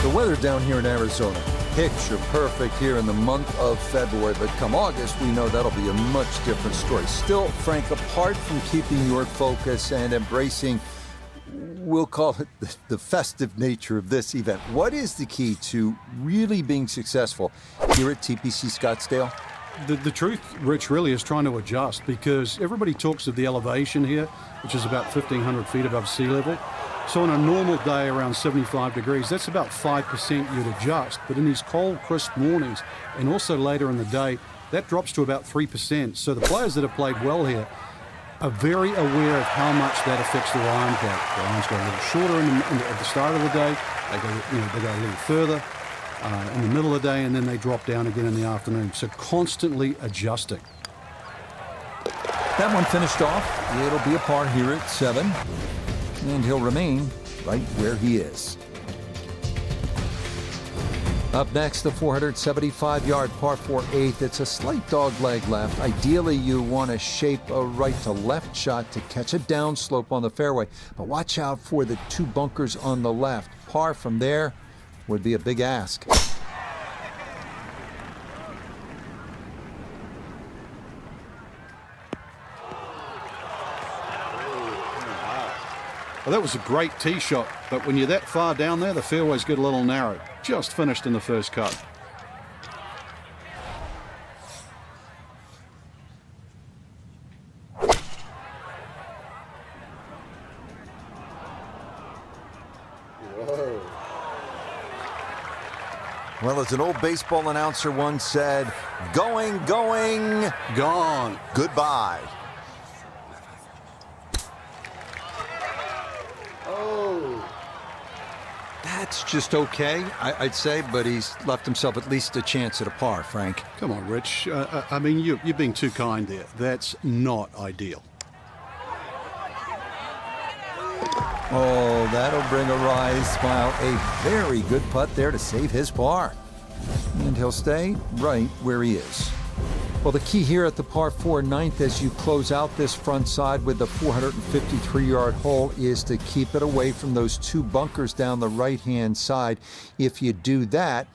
Speaker 1: The weather down here in Arizona, picture perfect here in the month of February, but come August, we know that'll be a much different story. Still, Frank, apart from keeping your focus and embracing, we'll call it the festive nature of this event, what is the key to really being successful here at TPC Scottsdale?
Speaker 2: The truth, Rich, really is trying to adjust because everybody talks of the elevation here, which is about 1,500 feet above sea level. So on a normal day around 75 degrees, that's about 5% you'd adjust. But in these cold, crisp mornings and also later in the day, that drops to about 3%. So the players that have played well here are very aware of how much that affects their iron play. The irons go a little shorter at the start of the day. They go a little further in the middle of the day, and then they drop down again in the afternoon. So constantly adjusting.
Speaker 1: That one finished off. It'll be a par here at 7, and he'll remain right where he is. Up next, the 475-yard par 4 8th. It's a slight dogleg left. Ideally, you want to shape a right-to-left shot to catch a downslope on the fairway. But watch out for the 2 bunkers on the left. Par from there would be a big ask.
Speaker 2: Well, that was a great tee shot, but when you're that far down there, the fairways get a little narrow. Just finished in the first cut.
Speaker 4: Whoa.
Speaker 1: Well, as an old baseball announcer once said, going, going,
Speaker 2: Gone.
Speaker 1: goodbye. That's just okay, I'd say, but he's left himself at least a chance at a par, Frank.
Speaker 2: Come on, Rich. I mean, you're being too kind there. That's not ideal.
Speaker 1: Oh, that'll bring a wry smile. A very good putt there to save his par. And he'll stay right where he is. Well, the key here at the par 4 9th as you close out this front side with the 453-yard hole is to keep it away from those 2 bunkers down the right-hand side. If you do that,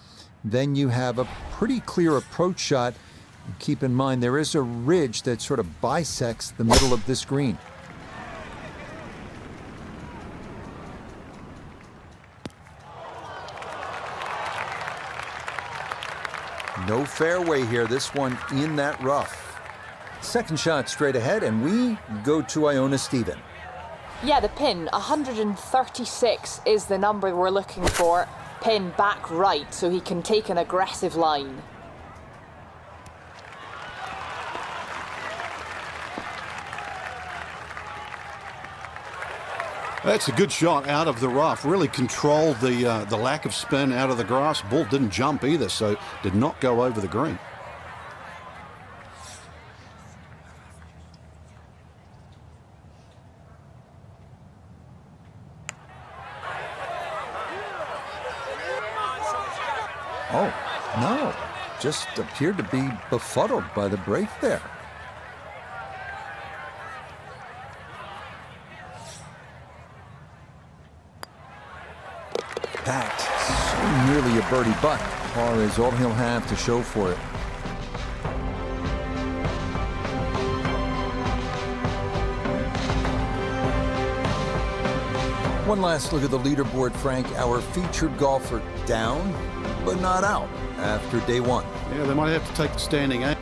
Speaker 1: then you have a pretty clear approach shot. Keep in mind, there is a ridge that sort of bisects the middle of this green. No fairway here, this one in that rough. Second shot straight ahead, and we go to Iona Stephen.
Speaker 6: Yeah, the pin, 136 is the number we're looking for. Pin back right so he can take an aggressive line.
Speaker 2: That's a good shot out of the rough. Really controlled the lack of spin out of the grass. Ball didn't jump either, so did not go over the green.
Speaker 1: Oh, no. Just appeared to be befuddled by the break there. Packed. So nearly a birdie, but par is all he'll have to show for it. One last look at the leaderboard, Frank. Our featured golfer down, but not out after day one.
Speaker 2: Yeah, they might have to take the standing eight.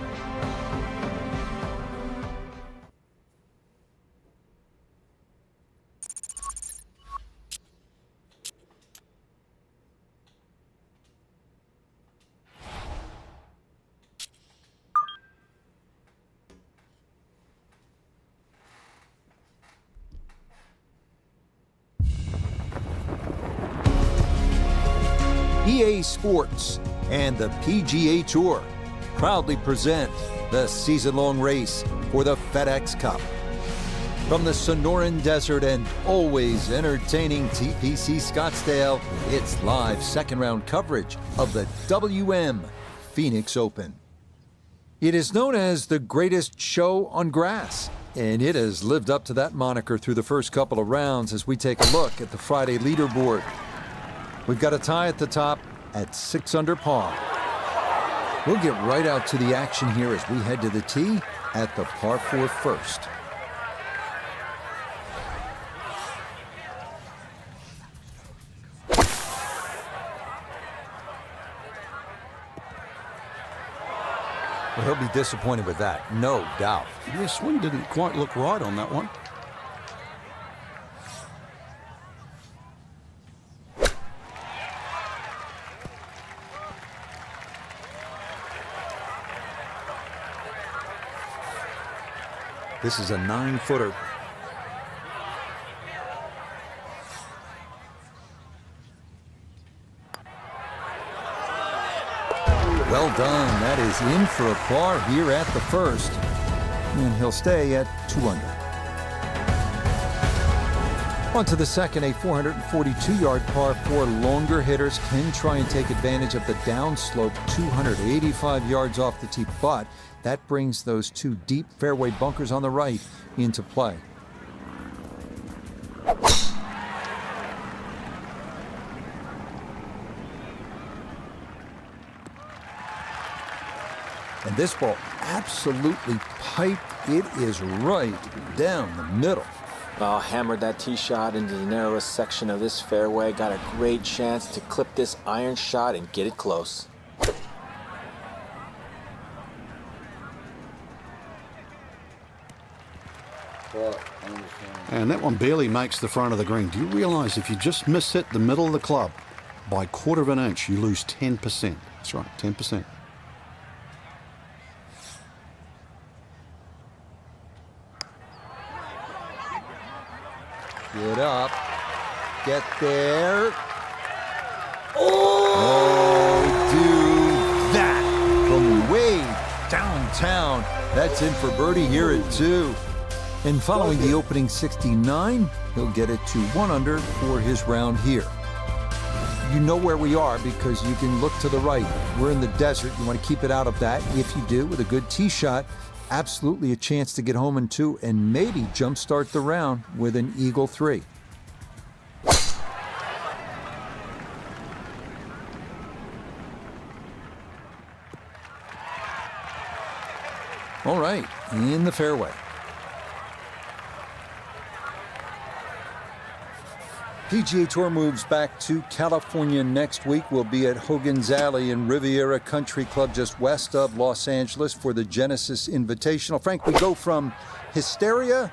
Speaker 1: EA Sports and the PGA Tour proudly present the season-long race for the FedEx Cup. From the Sonoran Desert and always entertaining TPC Scottsdale, it's live second-round coverage of the WM Phoenix Open. It is known as the greatest show on grass, and it has lived up to that moniker through the first couple of rounds as we take a look at the Friday leaderboard. We've got a tie at the top at 6 under par. We'll get right out to the action here as we head to the tee at the par 4 first. Well, he'll be disappointed with that, no doubt.
Speaker 2: Yeah, swing didn't quite look right on that one.
Speaker 1: This is a 9-footer. Well done. That is in for a par here at the first. And he'll stay at 2 under. On to the second, a 442-yard par 4. Longer hitters can try and take advantage of the downslope, 285 yards off the tee, but that brings those 2 deep fairway bunkers on the right into play. And this ball absolutely piped. It is right down the middle.
Speaker 3: Well, hammered that tee shot into the narrowest section of this fairway. Got a great chance to clip this iron shot and get it close.
Speaker 2: And that one barely makes the front of the green. Do you realize if you just miss hit the middle of the club by 1/4 of an inch, you lose 10%? That's right, 10%.
Speaker 1: Get up. Get there. Oh, do that from way downtown. That's in for birdie here at 2. And following the opening 69, he'll get it to 1 under for his round here. You know where we are because you can look to the right. We're in the desert. You want to keep it out of that. If you do, with a good tee shot, absolutely a chance to get home in 2 and maybe jumpstart the round with an eagle 3. All right, in the fairway. PGA Tour moves back to California next week. We'll be at Hogan's Alley in Riviera Country Club just west of Los Angeles for the Genesis Invitational. Frank, we go from hysteria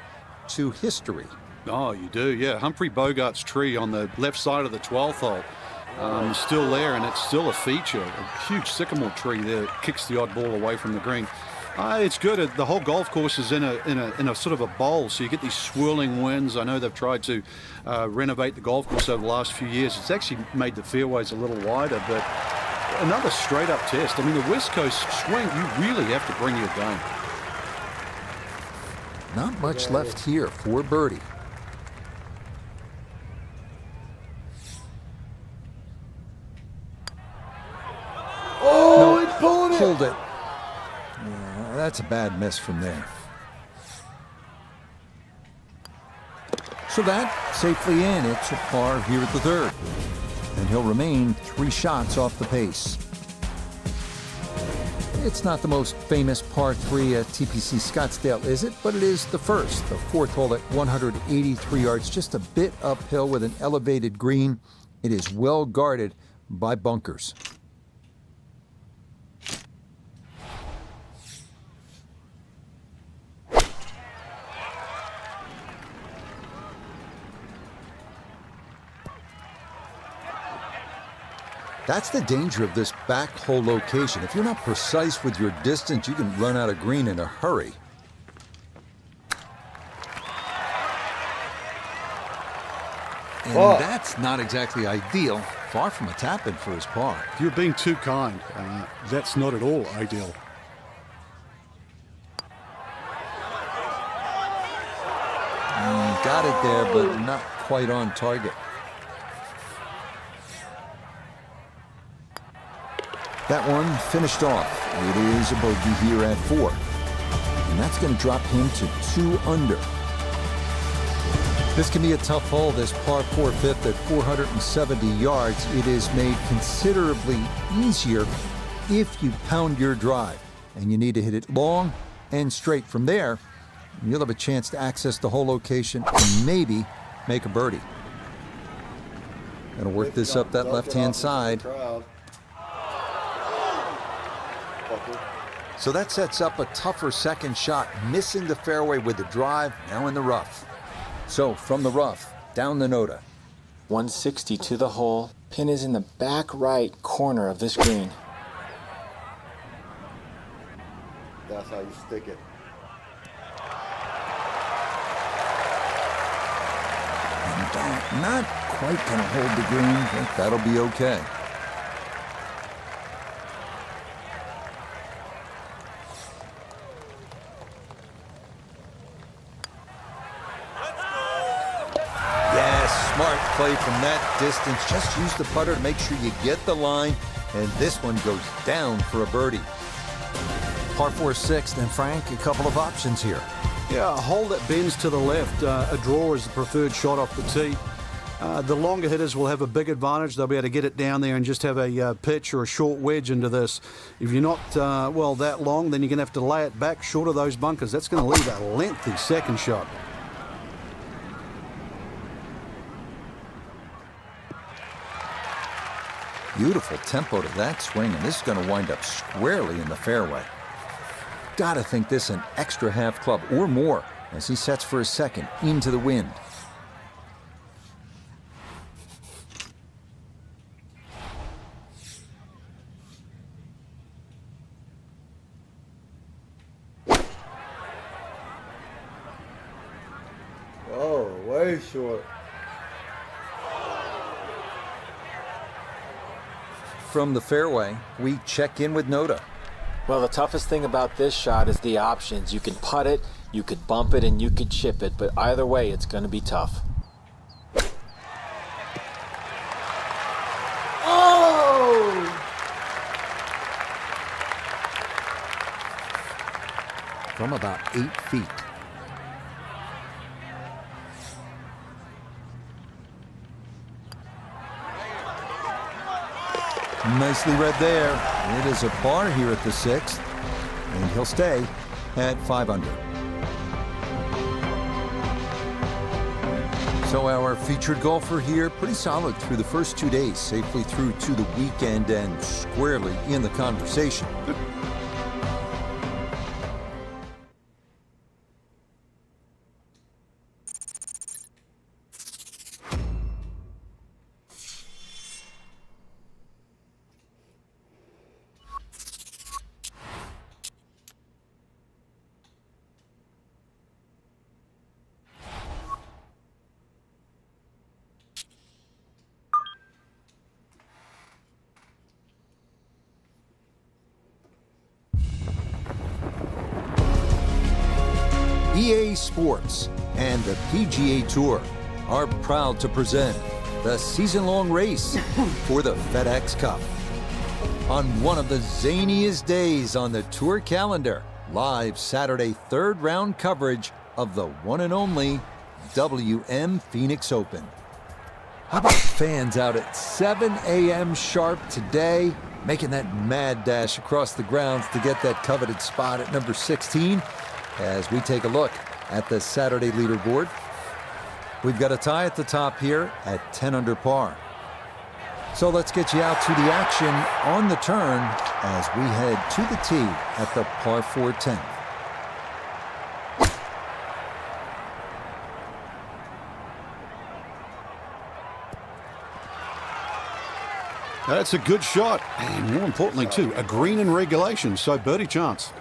Speaker 1: to history.
Speaker 2: Oh, you do, yeah. Humphrey Bogart's tree on the left side of the 12th hole is still there, and it's still a feature. A huge sycamore tree there that kicks the odd ball away from the green. It's good. The whole golf course is in a sort of a bowl, so you get these swirling winds. I know they've tried to renovate the golf course over the last few years. It's actually made the fairways a little wider, but another straight-up test. I mean, the West Coast swing, you really have to bring your game.
Speaker 1: Not much left here for birdie.
Speaker 4: Oh, he's pulling it.
Speaker 1: Pulled it. Yeah, that's a bad miss from there. So that safely in. It's a par here at the third. And he'll remain 3 shots off the pace. It's not the most famous par 3 at TPC Scottsdale, is it? But it is the first. The 4th hole at 183 yards, just a bit uphill with an elevated green. It is well guarded by bunkers. That's the danger of this back hole location. If you're not precise with your distance, you can run out of green in a hurry. And that's not exactly ideal. Far from a tap-in for his par.
Speaker 2: You're being too kind. That's not at all ideal.
Speaker 1: Got it there, but not quite on target. That one finished off. It is a bogey here at 4. And that's going to drop him to 2 under. This can be a tough hole, this par 4 fifth at 470 yards. It is made considerably easier if you pound your drive. And you need to hit it long and straight. From there, you'll have a chance to access the hole location and maybe make a birdie. Gonna work this up that left-hand side. So that sets up a tougher second shot, missing the fairway with the drive, now in the rough. So from the rough, down the Nota.
Speaker 3: 160 to the hole. Pin is in the back right corner of this green.
Speaker 4: That's how you stick it.
Speaker 1: And not quite going to hold the green, but that'll be okay. Smart play from that distance. Just use the putter to make sure you get the line. And this one goes down for a birdie. Par 4 6th, and Frank, a couple of options here.
Speaker 2: Yeah, a hole that bends to the left. A draw is the preferred shot off the tee. The longer hitters will have a big advantage. They'll be able to get it down there and just have a pitch or a short wedge into this. If you're not, that long, then you're going to have to lay it back short of those bunkers. That's going to leave a lengthy second shot.
Speaker 1: Beautiful tempo to that swing, and this is going to wind up squarely in the fairway. Gotta think this an extra half club or more as he sets for his second into the wind.
Speaker 4: Oh, way short.
Speaker 1: From the fairway, we check in with Nota.
Speaker 3: Well, the toughest thing about this shot is the options. You can putt it, you could bump it, and you could chip it, but either way, it's going to be tough.
Speaker 4: Oh!
Speaker 1: From about 8 feet. Nicely read there. It is a par here at the 6th, and he'll stay at 5 under. So our featured golfer here, pretty solid through the first 2 days, safely through to the weekend and squarely in the conversation. EA Sports and the PGA Tour are proud to present the season-long race for the FedEx Cup. On one of the zaniest days on the tour calendar, live Saturday third round coverage of the one and only WM Phoenix Open. How about fans out at 7 a.m. sharp today, making that mad dash across the grounds to get that coveted spot at number 16 as we take a look at the Saturday leaderboard. We've got a tie at the top here at 10 under par. So let's get you out to the action on the turn as we head to the tee at the par 4 10th.
Speaker 2: That's a good shot, and more importantly too, a green in regulation, so birdie chance.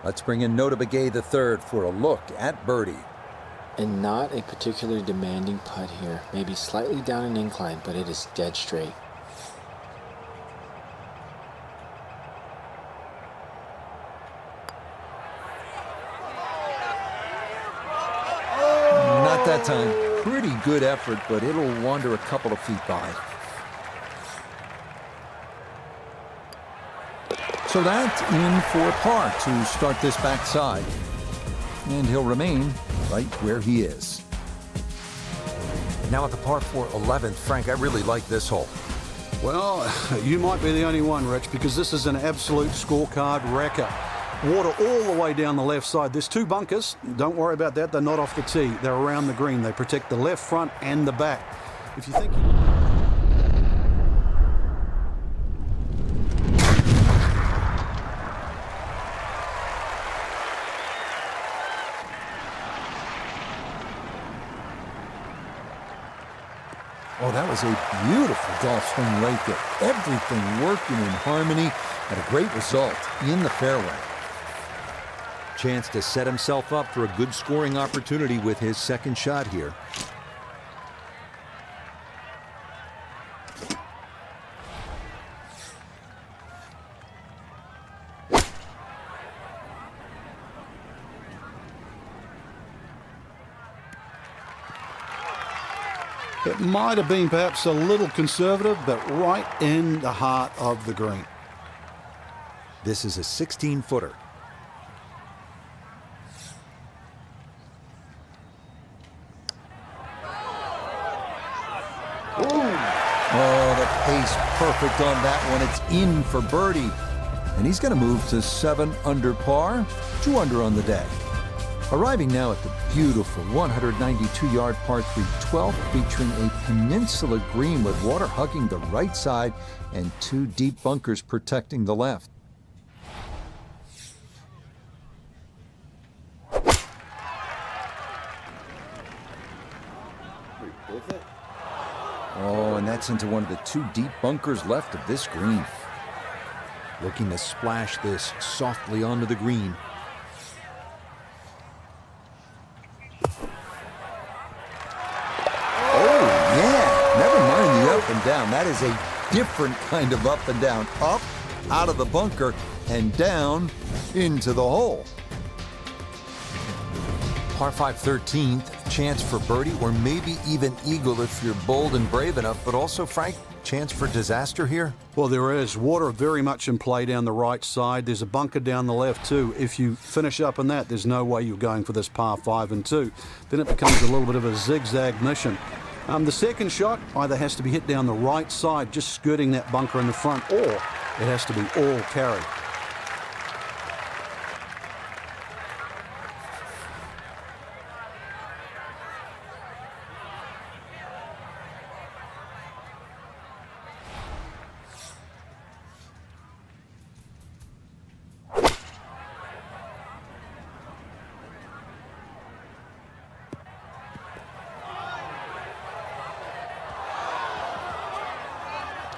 Speaker 1: Let's bring in Nota Begay III for a look at birdie.
Speaker 3: And not a particularly demanding putt here. Maybe slightly down an incline, but it is dead straight.
Speaker 1: Not that time. Pretty good effort, but it'll wander a couple of feet by. So that's in for par to start this backside. And he'll remain right where he is.
Speaker 7: Now at the par 4 11th, Frank, I really like this hole.
Speaker 2: Well, you might be the only one, Rich, because this is an absolute scorecard wrecker. Water all the way down the left side. There's two bunkers. Don't worry about that. They're not off the tee. They're around the green. They protect the left front and the back. If you think...
Speaker 1: Oh, that was a beautiful golf swing right there. Everything working in harmony and a great result in the fairway. Chance to set himself up for a good scoring opportunity with his second shot here.
Speaker 2: It might have been perhaps a little conservative, but right in the heart of the green.
Speaker 1: This is a 16-footer. Oh, the pace perfect on that one. It's in for birdie. And he's going to move to 7 under par, 2 under on the day. Arriving now at the beautiful 192-yard par 3 12th, featuring a peninsula green with water hugging the right side and 2 deep bunkers protecting the left. Oh, and that's into one of the 2 deep bunkers left of this green. Looking to splash this softly onto the green. Up and down. That is a different kind of up and down. Up, out of the bunker, and down into the hole. Par 5 13th, chance for birdie or maybe even eagle if you're bold and brave enough, but also, Frank, chance for disaster here?
Speaker 2: Well, there is. Water very much in play down the right side. There's a bunker down the left too. If you finish up in that, there's no way you're going for this par 5 and 2. Then it becomes a little bit of a zigzag mission. The second shot either has to be hit down the right side, just skirting that bunker in the front, or it has to be all carry.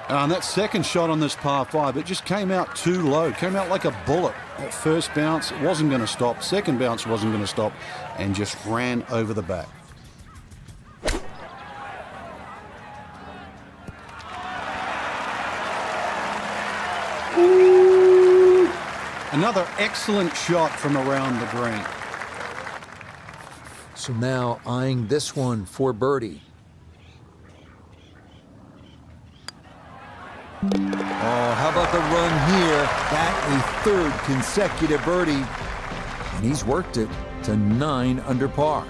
Speaker 2: And that second shot on this par 5, it just came out too low, came out like a bullet. That first bounce, it wasn't going to stop. Second bounce wasn't going to stop, and just ran over the back. Another excellent shot from around the green.
Speaker 1: So now eyeing this one for birdie. Oh, how about the run here? That a third consecutive birdie. And he's worked it to 9 under par.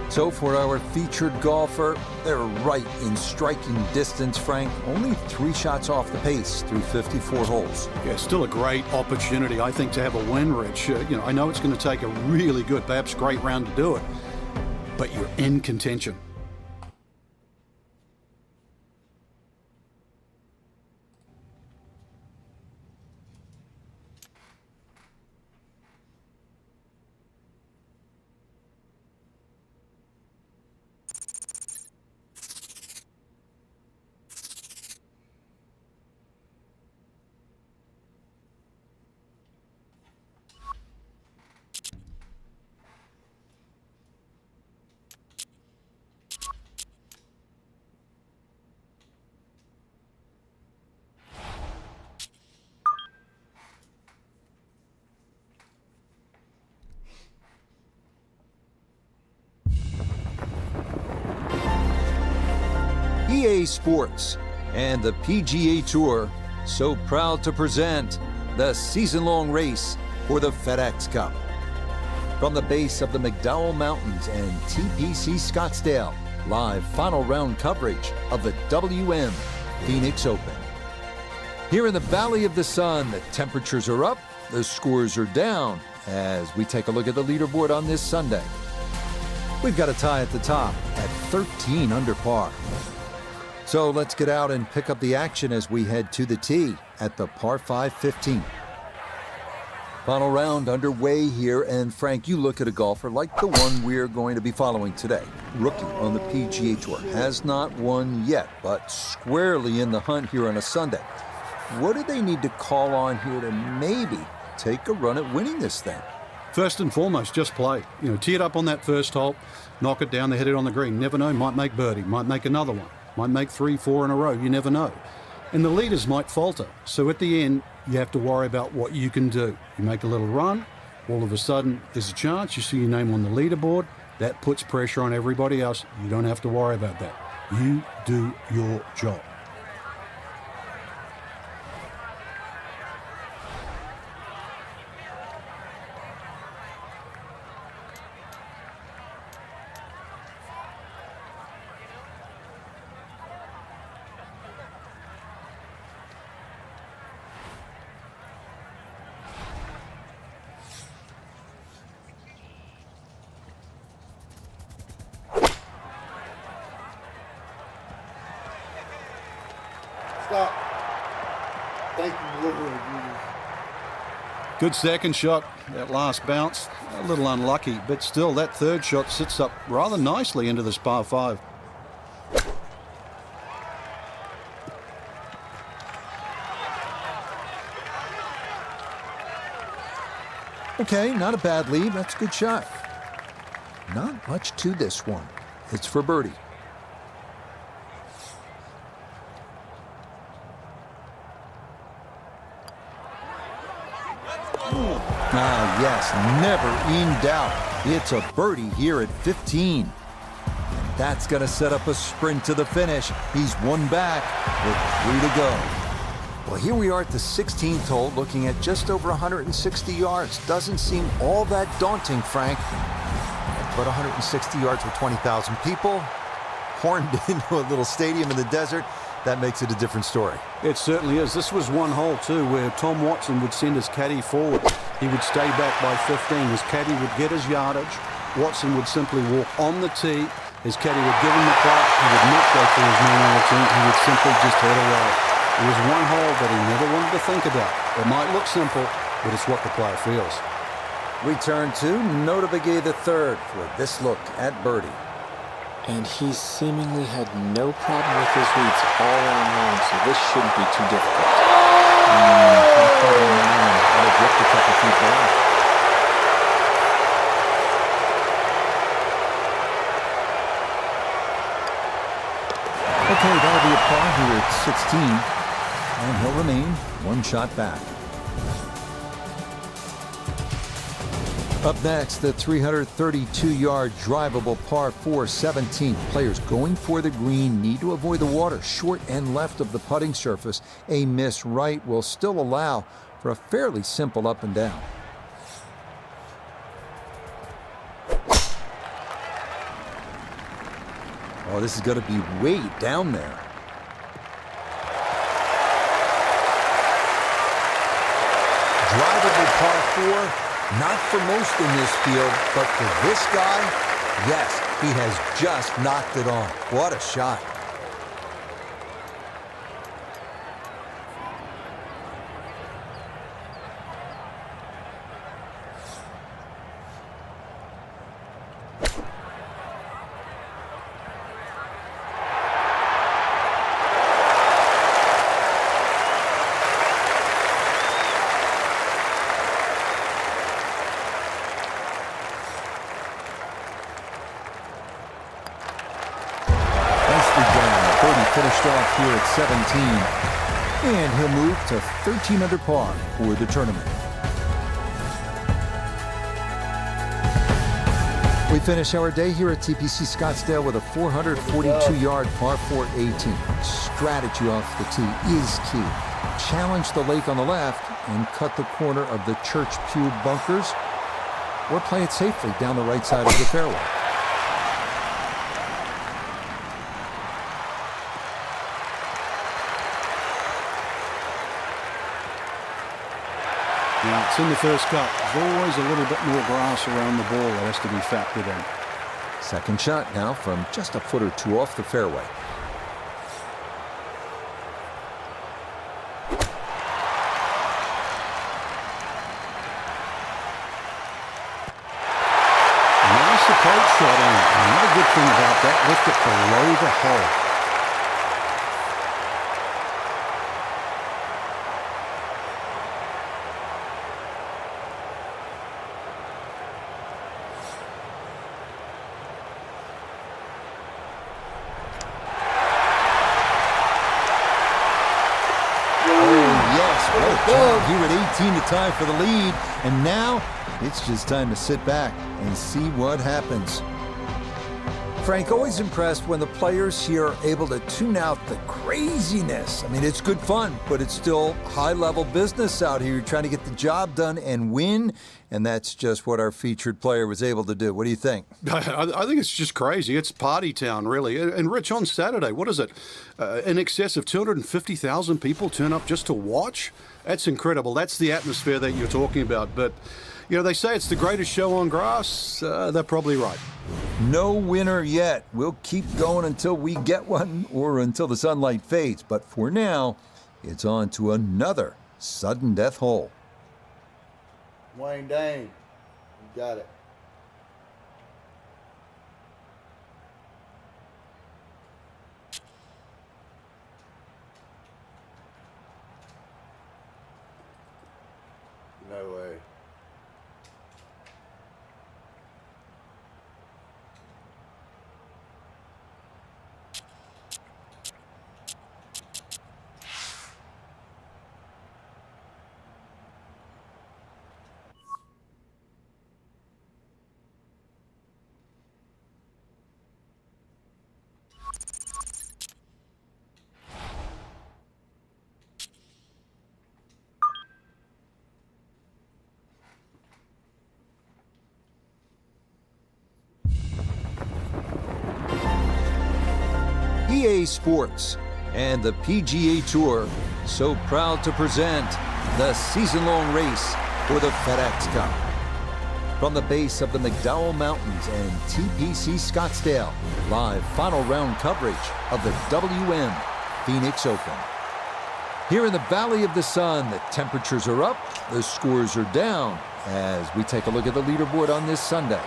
Speaker 1: So for our featured golfer, they're right in striking distance, Frank. Only 3 shots off the pace through 54 holes.
Speaker 2: Yeah, still a great opportunity, I think, to have a win, Rich. I know it's going to take a really good, perhaps great round to do it, but you're in contention.
Speaker 1: EA Sports and the PGA Tour so proud to present the season-long race for the FedEx Cup. From the base of the McDowell Mountains and TPC Scottsdale, live final round coverage of the WM Phoenix Open. Here in the Valley of the Sun, the temperatures are up, the scores are down as we take a look at the leaderboard on this Sunday. We've got a tie at the top at 13 under par. So let's get out and pick up the action as we head to the tee at the par 5 15. Final round underway here, and Frank, you look at a golfer like the one we're going to be following today. Rookie on the PGA Tour, has not won yet, but squarely in the hunt here on a Sunday. What do they need to call on here to maybe take a run at winning this thing?
Speaker 2: First and foremost, just play. Tee it up on that first hole, knock it down, hit it on the green. Never know, might make birdie, might make another one. Might make 3, 4 in a row, you never know. And the leaders might falter. So at the end, you have to worry about what you can do. You make a little run, all of a sudden there's a chance, you see your name on the leaderboard, that puts pressure on everybody else. You don't have to worry about that. You do your job.
Speaker 4: Stop. Thank you, Lord Jesus.
Speaker 2: Good second shot, that last bounce, a little unlucky, but still that third shot sits up rather nicely into this par 5.
Speaker 1: Okay, not a bad lead. That's a good shot. Not much to this one. It's for birdie. Ah, yes, never in doubt. It's a birdie here at 15. That's going to set up a sprint to the finish. He's one back with 3 to go. Well, here we are at the 16th hole, looking at just over 160 yards. Doesn't seem all that daunting, Frank. But 160 yards with 20,000 people, horned into a little stadium in the desert, that makes it a different story.
Speaker 2: It certainly is. This was one hole, too, where Tom Watson would send his caddy forward. He would stay back by 15. His caddy would get his yardage. Watson would simply walk on the tee. His caddy would give him the clutch. He would not go for his normal routine. He would simply just head away. It was one hole that he never wanted to think about. It might look simple, but it's what the player feels.
Speaker 1: We turn to Notavigay III for this look at birdie.
Speaker 3: And he seemingly had no problem with his reads all around long, so this shouldn't be too difficult. And it dripped a couple feet back.
Speaker 1: Okay, that'll be a par here at 16, and he'll remain one shot back. Up next, the 332-yard drivable par 4 17th. Players going for the green need to avoid the water short and left of the putting surface. A miss right will still allow for a fairly simple up and down. Oh, this is going to be way down there. Drivable par 4. Not for most in this field, but for this guy, yes, he has just knocked it on. What a shot. Finished off here at 17, and he'll move to 13 under par for the tournament. We finish our day here at TPC Scottsdale with a 442-yard par 4 18. Strategy off the tee is key. Challenge the lake on the left and cut the corner of the Church Pew bunkers, or play it safely down the right side of the fairway.
Speaker 2: Now, it's in the first cut. There's always a little bit more grass around the ball that has to be factored in.
Speaker 1: Second shot now from just a foot or two off the fairway.
Speaker 2: Nice approach shot on it. Another good thing about that, lift it below the hole.
Speaker 1: Here at 18 to tie for the lead, and now it's just time to sit back and see what happens. Frank, always impressed when the players here are able to tune out the craziness. I mean, it's good fun, but it's still high-level business out here. You're trying to get the job done and win, and that's just what our featured player was able to do. What do you think?
Speaker 2: I think it's just crazy. It's party town, really. And Rich, on Saturday, what is it? In excess of 250,000 people turn up just to watch? That's incredible. That's the atmosphere that you're talking about. But, you know, they say it's the greatest show on grass. They're probably right.
Speaker 1: No winner yet. We'll keep going until we get one or until the sunlight fades. But for now, it's on to another sudden death hole.
Speaker 4: Wane Dane, you got it. No way.
Speaker 1: EA Sports and the PGA Tour so proud to present the season-long race for the FedEx Cup. From the base of the McDowell Mountains and TPC Scottsdale, live final round coverage of the WM Phoenix Open. Here in the Valley of the Sun, the temperatures are up, the scores are down as we take a look at the leaderboard on this Sunday.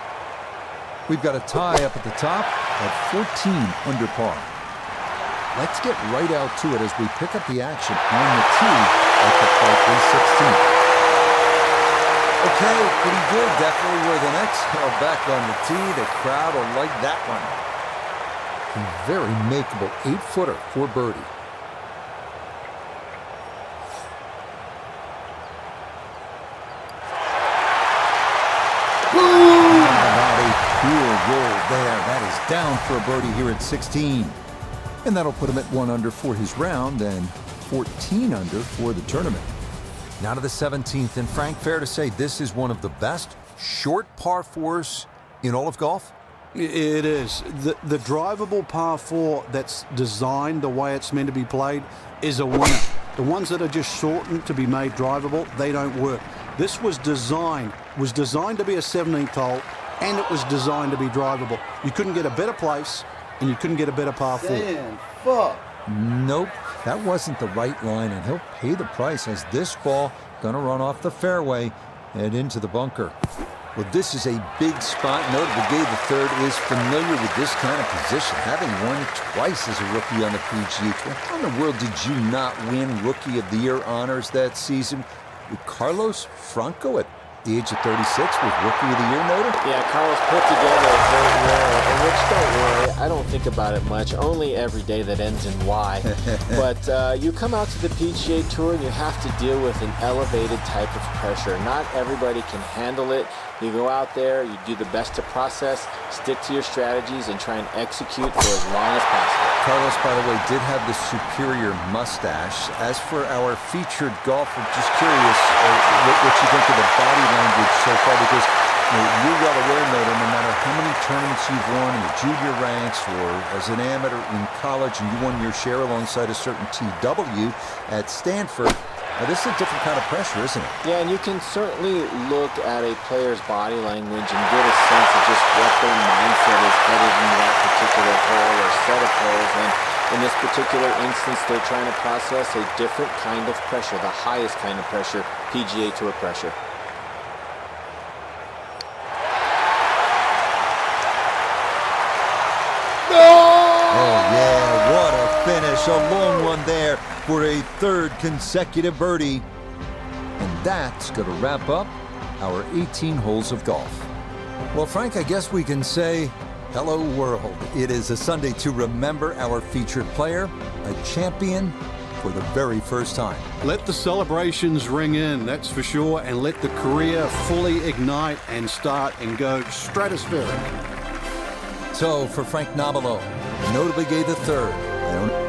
Speaker 1: We've got a tie up at the top at 14 under par. Let's get right out to it as we pick up the action on the tee at the par 3 16. Okay, pretty good. Definitely worth an exhale back on the tee. The crowd will like that one. A very makeable 8-footer for birdie. roll there. That is down for a birdie here at 16. And that'll put him at 1 under for his round and 14 under for the tournament.
Speaker 7: Now to the 17th, and Frank, fair to say this is one of the best short par fours in all of golf?
Speaker 2: It is. The drivable par 4 that's designed the way it's meant to be played is a winner. The ones that are just shortened to be made drivable, they don't work. This was designed to be a 17th hole, and it was designed to be drivable. You couldn't get a better place, and you couldn't get a better par 4.
Speaker 4: Damn, fuck.
Speaker 1: Nope, that wasn't the right line, and he'll pay the price as this ball gonna run off the fairway and into the bunker. Well, this is a big spot. Notable Gay III is familiar with this kind of position, having won twice as a rookie on the PGA Tour. How in the world did you not win Rookie of the Year honors that season? With Carlos Franco at the age of 36 was Rookie of the Year noted?
Speaker 3: Yeah, Carlos put together a great year, and which, don't worry, I don't think about it much, only every day that ends in Y. But you come out to the PGA Tour and you have to deal with an elevated type of pressure. Not everybody can handle it. You go out there, you do the best to process, stick to your strategies, and try and execute for as long as possible.
Speaker 1: Carlos, by the way, did have the superior mustache. As for our featured golfer, just curious what you think of the body language so far, because you're well aware, no matter how many tournaments you've won in the junior ranks or as an amateur in college, and you won your share alongside a certain TW at Stanford, this is a different kind of pressure, isn't it?
Speaker 3: Yeah, and you can certainly look at a player's body language and get a sense of just what their mindset is headed into that particular hole or set of holes. And in this particular instance, they're trying to process a different kind of pressure, the highest kind of pressure, PGA Tour pressure.
Speaker 1: Oh, yeah, what a finish. A long one there for a third consecutive birdie. And that's going to wrap up our 18 holes of golf. Well, Frank, I guess we can say hello, world. It is a Sunday to remember our featured player, a champion for the very first time.
Speaker 2: Let the celebrations ring in, that's for sure, and let the career fully ignite and start and go stratospheric.
Speaker 1: So, for Frank Nobilo, Notably Gay III,